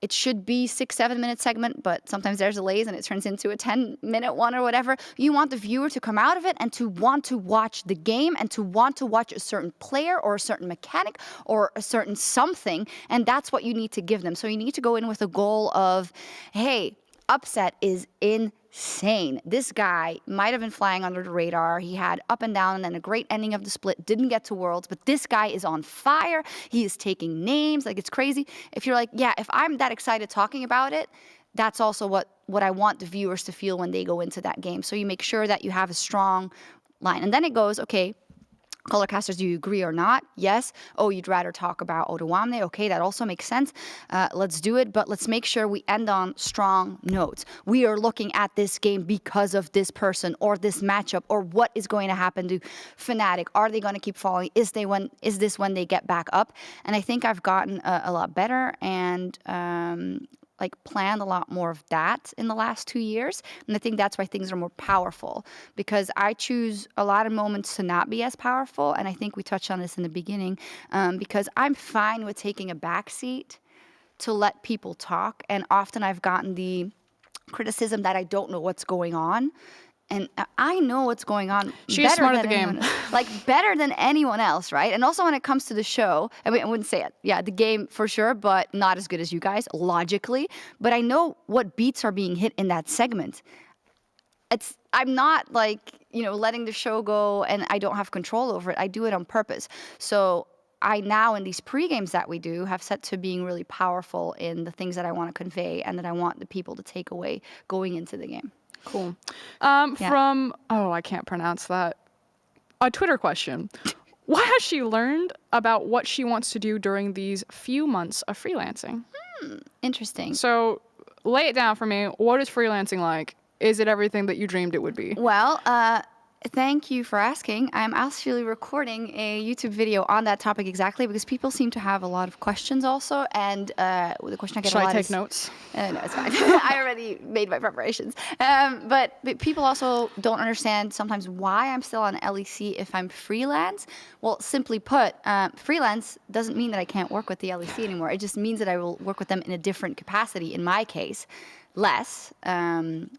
it should be 6-7 minute segment, but sometimes there's delays and it turns into a 10-minute one or whatever. You want the viewer to come out of it and to want to watch the game and to want to watch a certain player or a certain mechanic or a certain something. And that's what you need to give them. So you need to go in with a goal of, hey, Upset is insane. This guy might have been flying under the radar. He had up and down and then a great ending of the split. Didn't get to Worlds, but this guy is on fire. He is taking names. Like, it's crazy. If you're like, yeah, if I'm that excited talking about it, that's also what I want the viewers to feel when they go into that game. So you make sure that you have a strong line. And then it goes, okay, color casters, do you agree or not? Yes. Oh, you'd rather talk about Odoamne? Okay, that also makes sense. Let's do it, but let's make sure we end on strong notes. We are looking at this game because of this person or this matchup, or what is going to happen to Fnatic. Are they going to keep falling? Is this when they get back up? And I think I've gotten a lot better, and like planned a lot more of that in the last 2 years. And I think that's why things are more powerful, because I choose a lot of moments to not be as powerful. And I think we touched on this in the beginning, because I'm fine with taking a backseat to let people talk. And often I've gotten the criticism that I don't know what's going on. And I know what's going on. She's smart at the game. Like, better than anyone else, right? And also when it comes to the show, I mean, I wouldn't say it. Yeah, the game for sure, but not as good as you guys, logically. But I know what beats are being hit in that segment. I'm not like, you know, letting the show go and I don't have control over it. I do it on purpose. So I now, in these pre-games that we do, have set to being really powerful in the things that I want to convey and that I want the people to take away going into the game. Cool. From, I can't pronounce that. A Twitter question. what has she learned about what she wants to do during these few months of freelancing? Interesting. So lay it down for me. What is freelancing like? Is it everything that you dreamed it would be? Well, thank you for asking. I'm actually recording a YouTube video on that topic exactly because people seem to have a lot of questions also. And the question I get Should a lot I take is, notes? No, it's fine. I already made my preparations. But people also don't understand sometimes why I'm still on LEC if I'm freelance. Well, simply put, freelance doesn't mean that I can't work with the LEC anymore. It just means that I will work with them in a different capacity, in my case, less.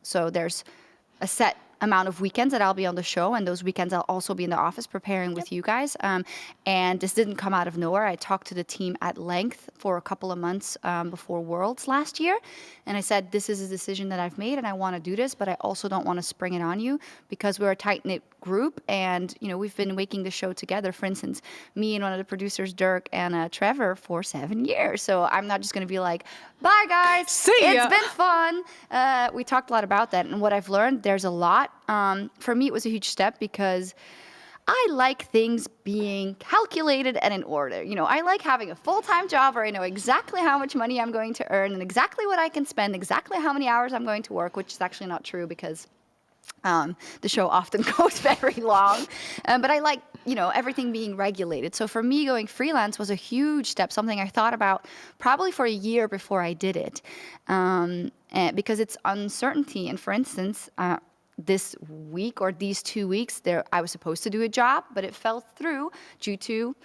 So there's a set amount of weekends that I'll be on the show, and those weekends I'll also be in the office preparing with you guys. And this didn't come out of nowhere. I talked to the team at length for a couple of months before Worlds last year, and I said, this is a decision that I've made and I want to do this, but I also don't want to spring it on you because we're a tight-knit group, and we've been making the show together. For instance, me and one of the producers, Dirk and Trevor, for 7 years. So I'm not just going to be like, bye guys, See ya. It's been fun. We talked a lot about that, and what I've learned, there's a lot. For me, it was a huge step because I like things being calculated and in order. I like having a full-time job where I know exactly how much money I'm going to earn and exactly what I can spend, exactly how many hours I'm going to work, which is actually not true because the show often goes very long. But I like, everything being regulated. So for me, going freelance was a huge step, something I thought about probably for a year before I did it. Because it's uncertainty. And for instance, this week or these 2 weeks, I was supposed to do a job, but it fell through due to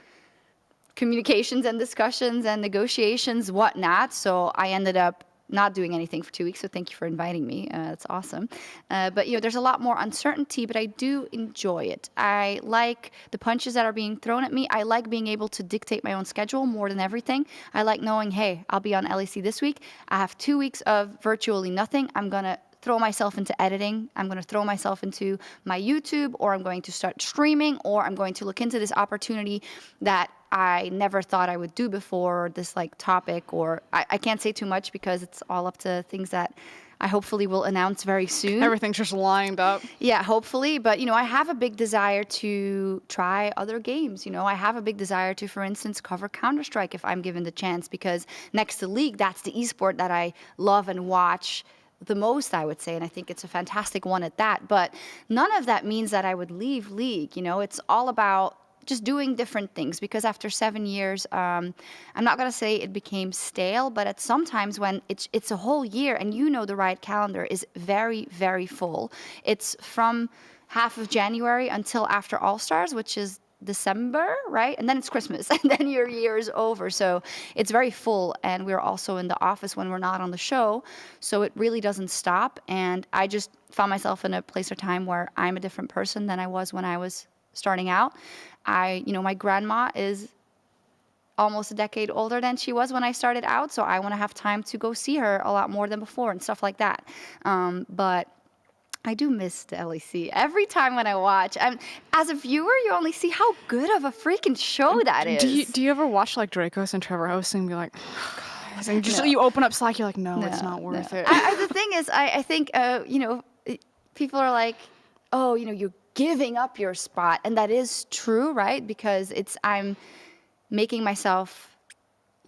communications and discussions and negotiations, whatnot. So I ended up not doing anything for 2 weeks, so thank you for inviting me. That's awesome. But there's a lot more uncertainty, but I do enjoy it. I like the punches that are being thrown at me. I like being able to dictate my own schedule more than everything. I like knowing, hey, I'll be on LEC this week. I have 2 weeks of virtually nothing. I'm gonna throw myself into editing. I'm going to throw myself into my YouTube, or I'm going to start streaming, or I'm going to look into this opportunity that I never thought I would do before, this topic, or I can't say too much because it's all up to things that I hopefully will announce very soon. Everything's just lined up. Yeah, hopefully. But, I have a big desire to try other games. I have a big desire to, for instance, cover Counter-Strike if I'm given the chance, because next to League, that's the esport that I love and watch the most, I would say, and I think it's a fantastic one at that. But none of that means that I would leave League. It's all about just doing different things, because after 7 years, I'm not going to say it became stale, but at sometimes when it's a whole year and the Riot calendar is very, very full. It's from half of January until after All-Stars, which is December, right? And then it's Christmas, and then your year is over. So it's very full, and we're also in the office when we're not on the show. So it really doesn't stop. And I just found myself in a place or time where I'm a different person than I was when I was starting out. My grandma is almost a decade older than she was when I started out. So I want to have time to go see her a lot more than before and stuff like that. But I do miss the LEC every time when I watch. As a viewer, you only see how good of a freaking show that is. Do you ever watch Drakos and Trevor hosting and be like, oh, God, and just you open up Slack, you're like, no, it's not worth it. The thing is, I think, people are like, oh, you're giving up your spot. And that is true, right? Because I'm making myself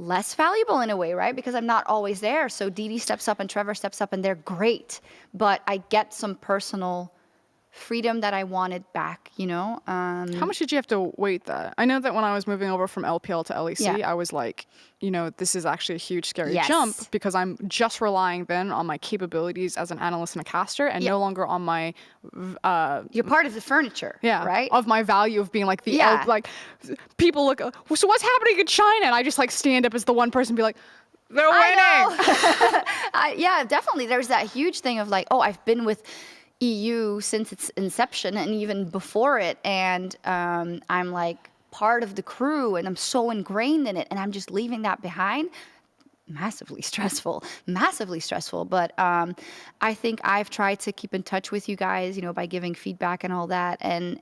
less valuable in a way, right? Because I'm not always there. So Didi steps up and Trevor steps up, and they're great. But I get some personal freedom that I wanted back, How much did you have to wait that? I know that when I was moving over from LPL to LEC, I was like, this is actually a huge, scary jump, because I'm just relying then on my capabilities as an analyst and a caster, and no longer on my... You're part of the furniture, right? Of my value of being people look, so what's happening in China? And I just stand up as the one person and be like, they're winning! Yeah, definitely. There's that huge thing of I've been with EU since its inception and even before it, and I'm part of the crew, and I'm so ingrained in it, and I'm just leaving that behind. Massively stressful. But I think I've tried to keep in touch with you guys, by giving feedback and all that. And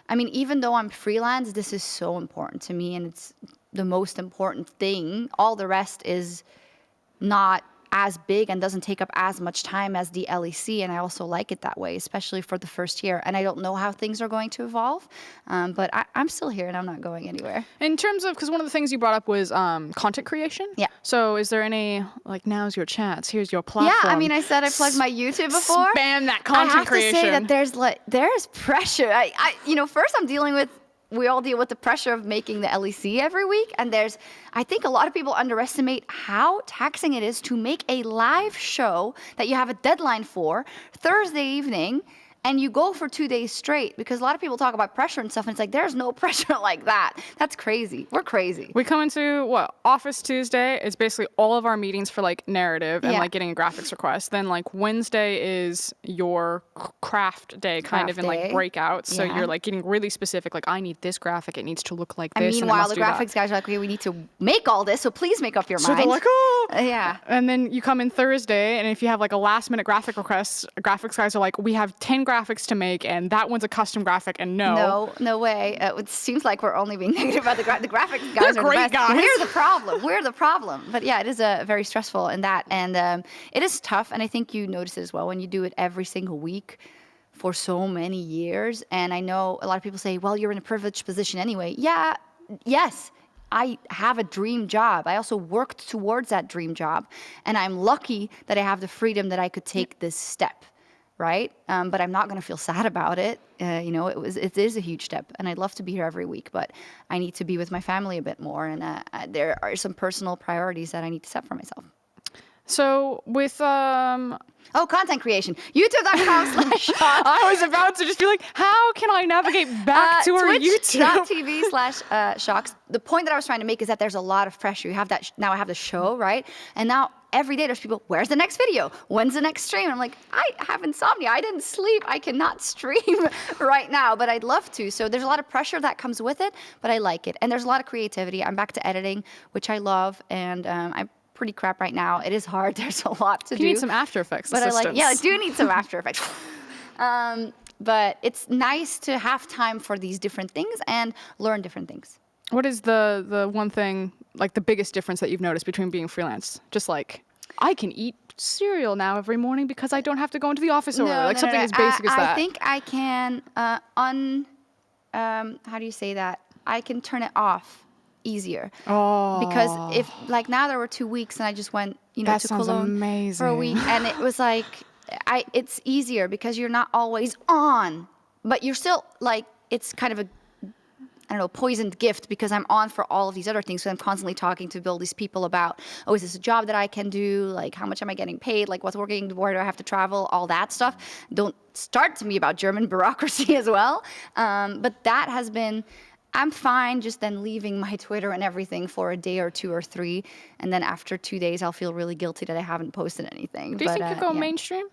even though I'm freelance, this is so important to me, and it's the most important thing. All the rest is not as big and doesn't take up as much time as the LEC, and I also like it that way, especially for the first year. And I don't know how things are going to evolve, but I'm still here and I'm not going anywhere. In terms of, because one of the things you brought up was content creation. Yeah. So is there any, like, now's your chance, here's your platform? Yeah, I mean, I said I plugged my YouTube before. Spam that content creation. I have to say that there's pressure. First I'm dealing with, we all deal with the pressure of making the LEC every week. And I think a lot of people underestimate how taxing it is to make a live show that you have a deadline for Thursday evening, and you go for 2 days straight, because a lot of people talk about pressure and stuff, and it's like, there's no pressure like that. That's crazy. We're crazy. We come into, Office Tuesday is basically all of our meetings for, like, narrative and, like, getting a graphics request. Then, like, Wednesday is your craft day, kind of, and, like, breakouts. So you're, like, getting really specific, like, I need this graphic, it needs to look like this. And meanwhile, the graphics guys are like, okay, we need to make all this, so please make up your mind. So they're like, oh! Yeah. And then you come in Thursday, and if you have, like, a last-minute graphic request, graphics guys are like, we have 10 graphics to make, and that one's a custom graphic, and no way. It seems like we're only being negative about the graphics guys. They're great guys. We're the problem. But yeah, it is very stressful in that, and it is tough. And I think you notice it as well when you do it every single week for so many years. And I know a lot of people say, well, you're in a privileged position anyway. Yeah, yes. I have a dream job. I also worked towards that dream job, and I'm lucky that I have the freedom that I could take this step. Right? But I'm not going to feel sad about it. It is a huge step, and I'd love to be here every week, but I need to be with my family a bit more, and there are some personal priorities that I need to set for myself. So with content creation, youtube.com/Sjokz. I was about to just be like, how can I navigate back to our YouTube? Twitch.tv/Sjokz. The point that I was trying to make is that there's a lot of pressure. You have that, now I have the show, right? And now every day there's people, where's the next video? When's the next stream? And I'm like, I have insomnia. I didn't sleep. I cannot stream right now, but I'd love to. So there's a lot of pressure that comes with it, but I like it. And there's a lot of creativity. I'm back to editing, which I love, and I'm pretty crap right now. It is hard. There's a lot to do. You need some After Effects but assistance. I do need some After Effects. But it's nice to have time for these different things and learn different things. What is the one thing, like the biggest difference that you've noticed between being freelance? Just like, I can eat cereal now every morning because I don't have to go into the office or something as basic as that. I think I can how do you say that? I can turn it off easier. Oh. Because if, like, now there were 2 weeks and I just went, to Cologne for a week, and it was like, it's easier because you're not always on, but you're still like, it's kind of a, I don't know, poisoned gift, because I'm on for all of these other things. So I'm constantly talking to all these people about, oh, is this a job that I can do? Like, how much am I getting paid? Like, what's working? Where do I have to travel? All that stuff. Don't start to me about German bureaucracy as well. But that has been, I'm fine just then leaving my Twitter and everything for a day or 2 or 3. And then after 2 days, I'll feel really guilty that I haven't posted anything. Do you think you'd go mainstream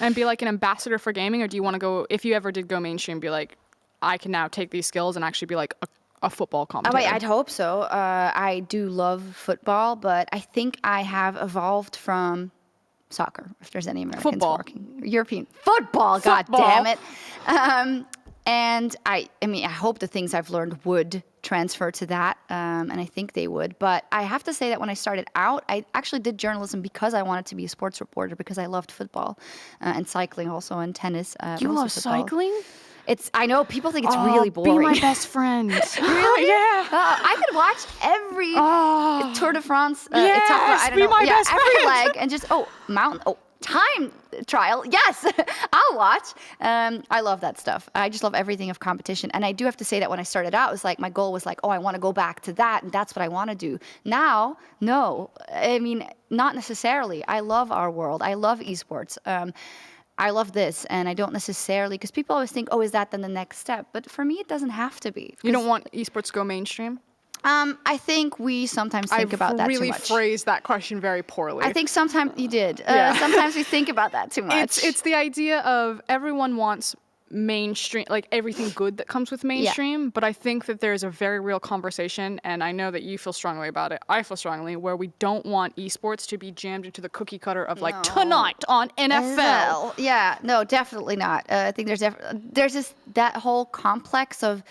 and be like an ambassador for gaming? Or do you want to go, if you ever did go mainstream, be like, I can now take these skills and actually be like a football commentator? I'd hope so. I do love football, but I think I have evolved from soccer, if there's any Americans working. European football, god damn it. And I mean, I hope the things I've learned would transfer to that, and I think they would. But I have to say that when I started out, I actually did journalism because I wanted to be a sports reporter, because I loved football and cycling also, and tennis. You love cycling? I know people think it's really boring. Be my best friend. Really? Yeah. I could watch every Tour de France. Yes, be my best friend. Every leg, and just time trial. Yes, I'll watch. I love that stuff. I just love everything of competition. And I do have to say that when I started out, it was like, my goal was like, oh, I want to go back to that, and that's what I want to do. Now, no, I mean, not necessarily. I love our world. I love esports. I love this, and I don't necessarily, because people always think, oh, is that then the next step? But for me, it doesn't have to be. You don't want esports to go mainstream? I think we sometimes think about that too much. I really phrased that question very poorly. I think sometimes you did. Sometimes we think about that too much. It's the idea of everyone wants mainstream, like everything good that comes with mainstream, but I think that there's a very real conversation, and I know that you feel strongly about it, I feel strongly, where we don't want esports to be jammed into the cookie cutter of like tonight on NFL. Yeah, no, definitely not. I think there's just that whole complex of,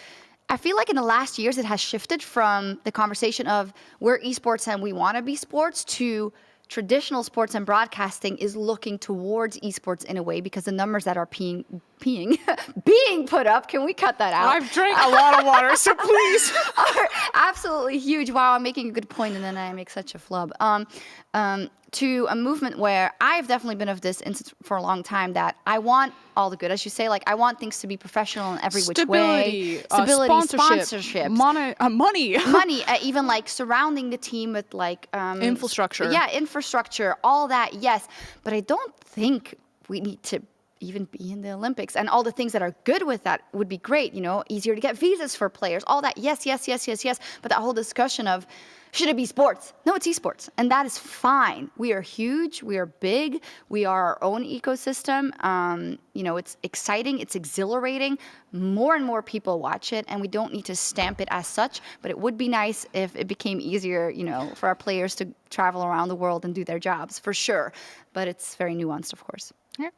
I feel like in the last years it has shifted from the conversation of we're esports and we want to be sports to traditional sports and broadcasting is looking towards esports in a way because the numbers that are being put up, can we cut that out? I've drank a lot of water, so please. Are absolutely huge. Wow, I'm making a good point, and then I make such a flub. To a movement where I've definitely been of this instance for a long time, that I want all the good, as you say, like I want things to be professional in every which way. Stability, sponsorship, money, even like surrounding the team with like infrastructure. Yeah, infrastructure, all that. Yes, but I don't think we need to even be in the Olympics, and all the things that are good with that would be great. Easier to get visas for players, all that. Yes. But that whole discussion of, should it be sports? No, it's esports, and that is fine. We are huge, we are big, we are our own ecosystem. It's exciting, it's exhilarating. More and more people watch it, and we don't need to stamp it as such. But it would be nice if it became easier, for our players to travel around the world and do their jobs, for sure. But it's very nuanced, of course. Yeah.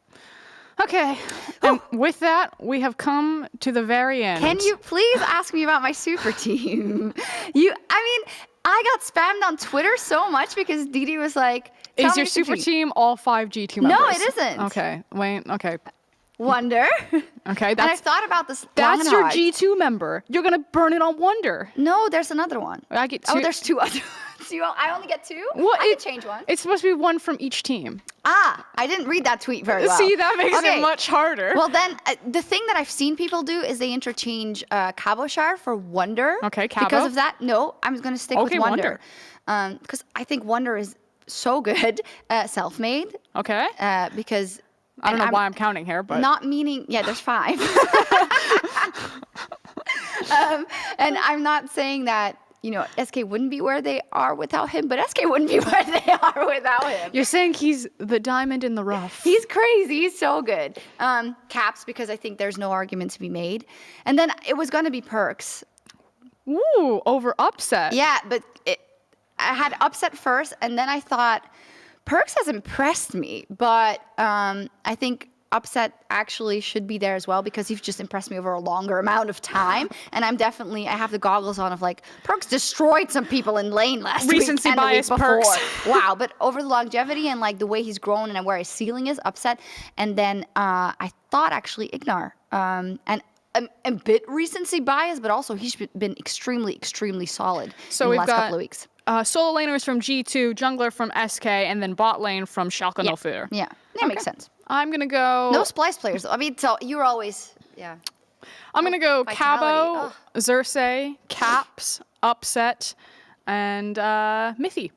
Okay, and with that, we have come to the very end. Can you please ask me about my super team? I got spammed on Twitter so much because Didi was like, is your super team all 5 G2 members? No, it isn't. Okay, wait, okay. Wunder. Okay, and I thought about this. That's your G2 member. You're going to burn it on Wunder. No, there's another one. I get 2. Oh, there's 2 other ones. I only get 2? I can change one. It's supposed to be 1 from each team. I didn't read that tweet very well. See, that makes it much harder. Well, then, the thing that I've seen people do is they interchange Cabochard for Wunder. Okay, Cabo. Because of that, no, I'm going to stick with Wunder. Because I think Wunder is so good, self-made. Okay. Because... I don't know why I'm counting here, but... Not meaning... Yeah, there's 5. And I'm not saying that, SK wouldn't be where they are without him, but SK wouldn't be where they are without him. You're saying he's the diamond in the rough. He's crazy. He's so good. Caps, because I think there's no argument to be made. And then it was going to be Perks. Ooh, over Upset. Yeah, but I had Upset first, and then I thought... Perks has impressed me, but I think Upset actually should be there as well because he's just impressed me over a longer amount of time. And I have the goggles on of like, Perks destroyed some people in lane last week and the week before. Perks. Wow, but over the longevity and like the way he's grown and where his ceiling is, Upset. And then I thought actually Ignar. And a bit recency bias, but also he's been extremely, extremely solid in the last couple of weeks. Solo laners from G2, jungler from SK, and then bot lane from Schalke 04. Yeah, that makes sense. I'm going to go... No Splice players, though. I mean, so you're always... Yeah. I'm going to go Cabo, Xerxes, Caps, Upset, and Mithy.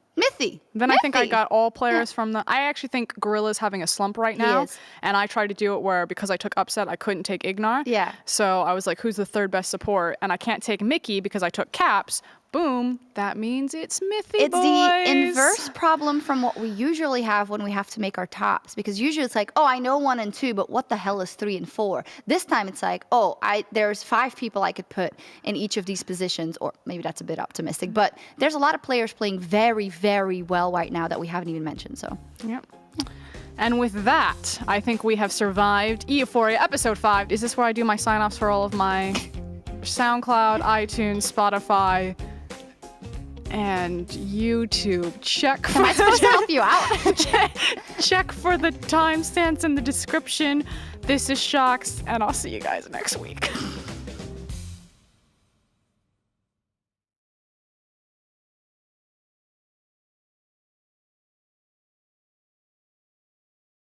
Then I think I got all players from the... I actually think Gorilla's having a slump right now. He is. And I tried to do it where, because I took Upset, I couldn't take Ignar. Yeah. So I was like, who's the 3rd best support? And I can't take Mickey because I took Caps. Boom. That means it's Mithy, It's boys. the inverse problem from what we usually have when we have to make our tops. Because usually it's like, I know 1 and 2, but what the hell is 3 and 4? This time it's like, there's 5 people I could put in each of these positions. Or maybe that's a bit optimistic. But there's a lot of players playing very, very well right now that we haven't even mentioned. So, yep. And with that, I think we have survived EUphoria episode 5. Is this where I do my sign-offs for all of my SoundCloud, iTunes, Spotify, and YouTube? Am I supposed to help you out? check for the timestamps in the description. This is Sjokz, and I'll see you guys next week.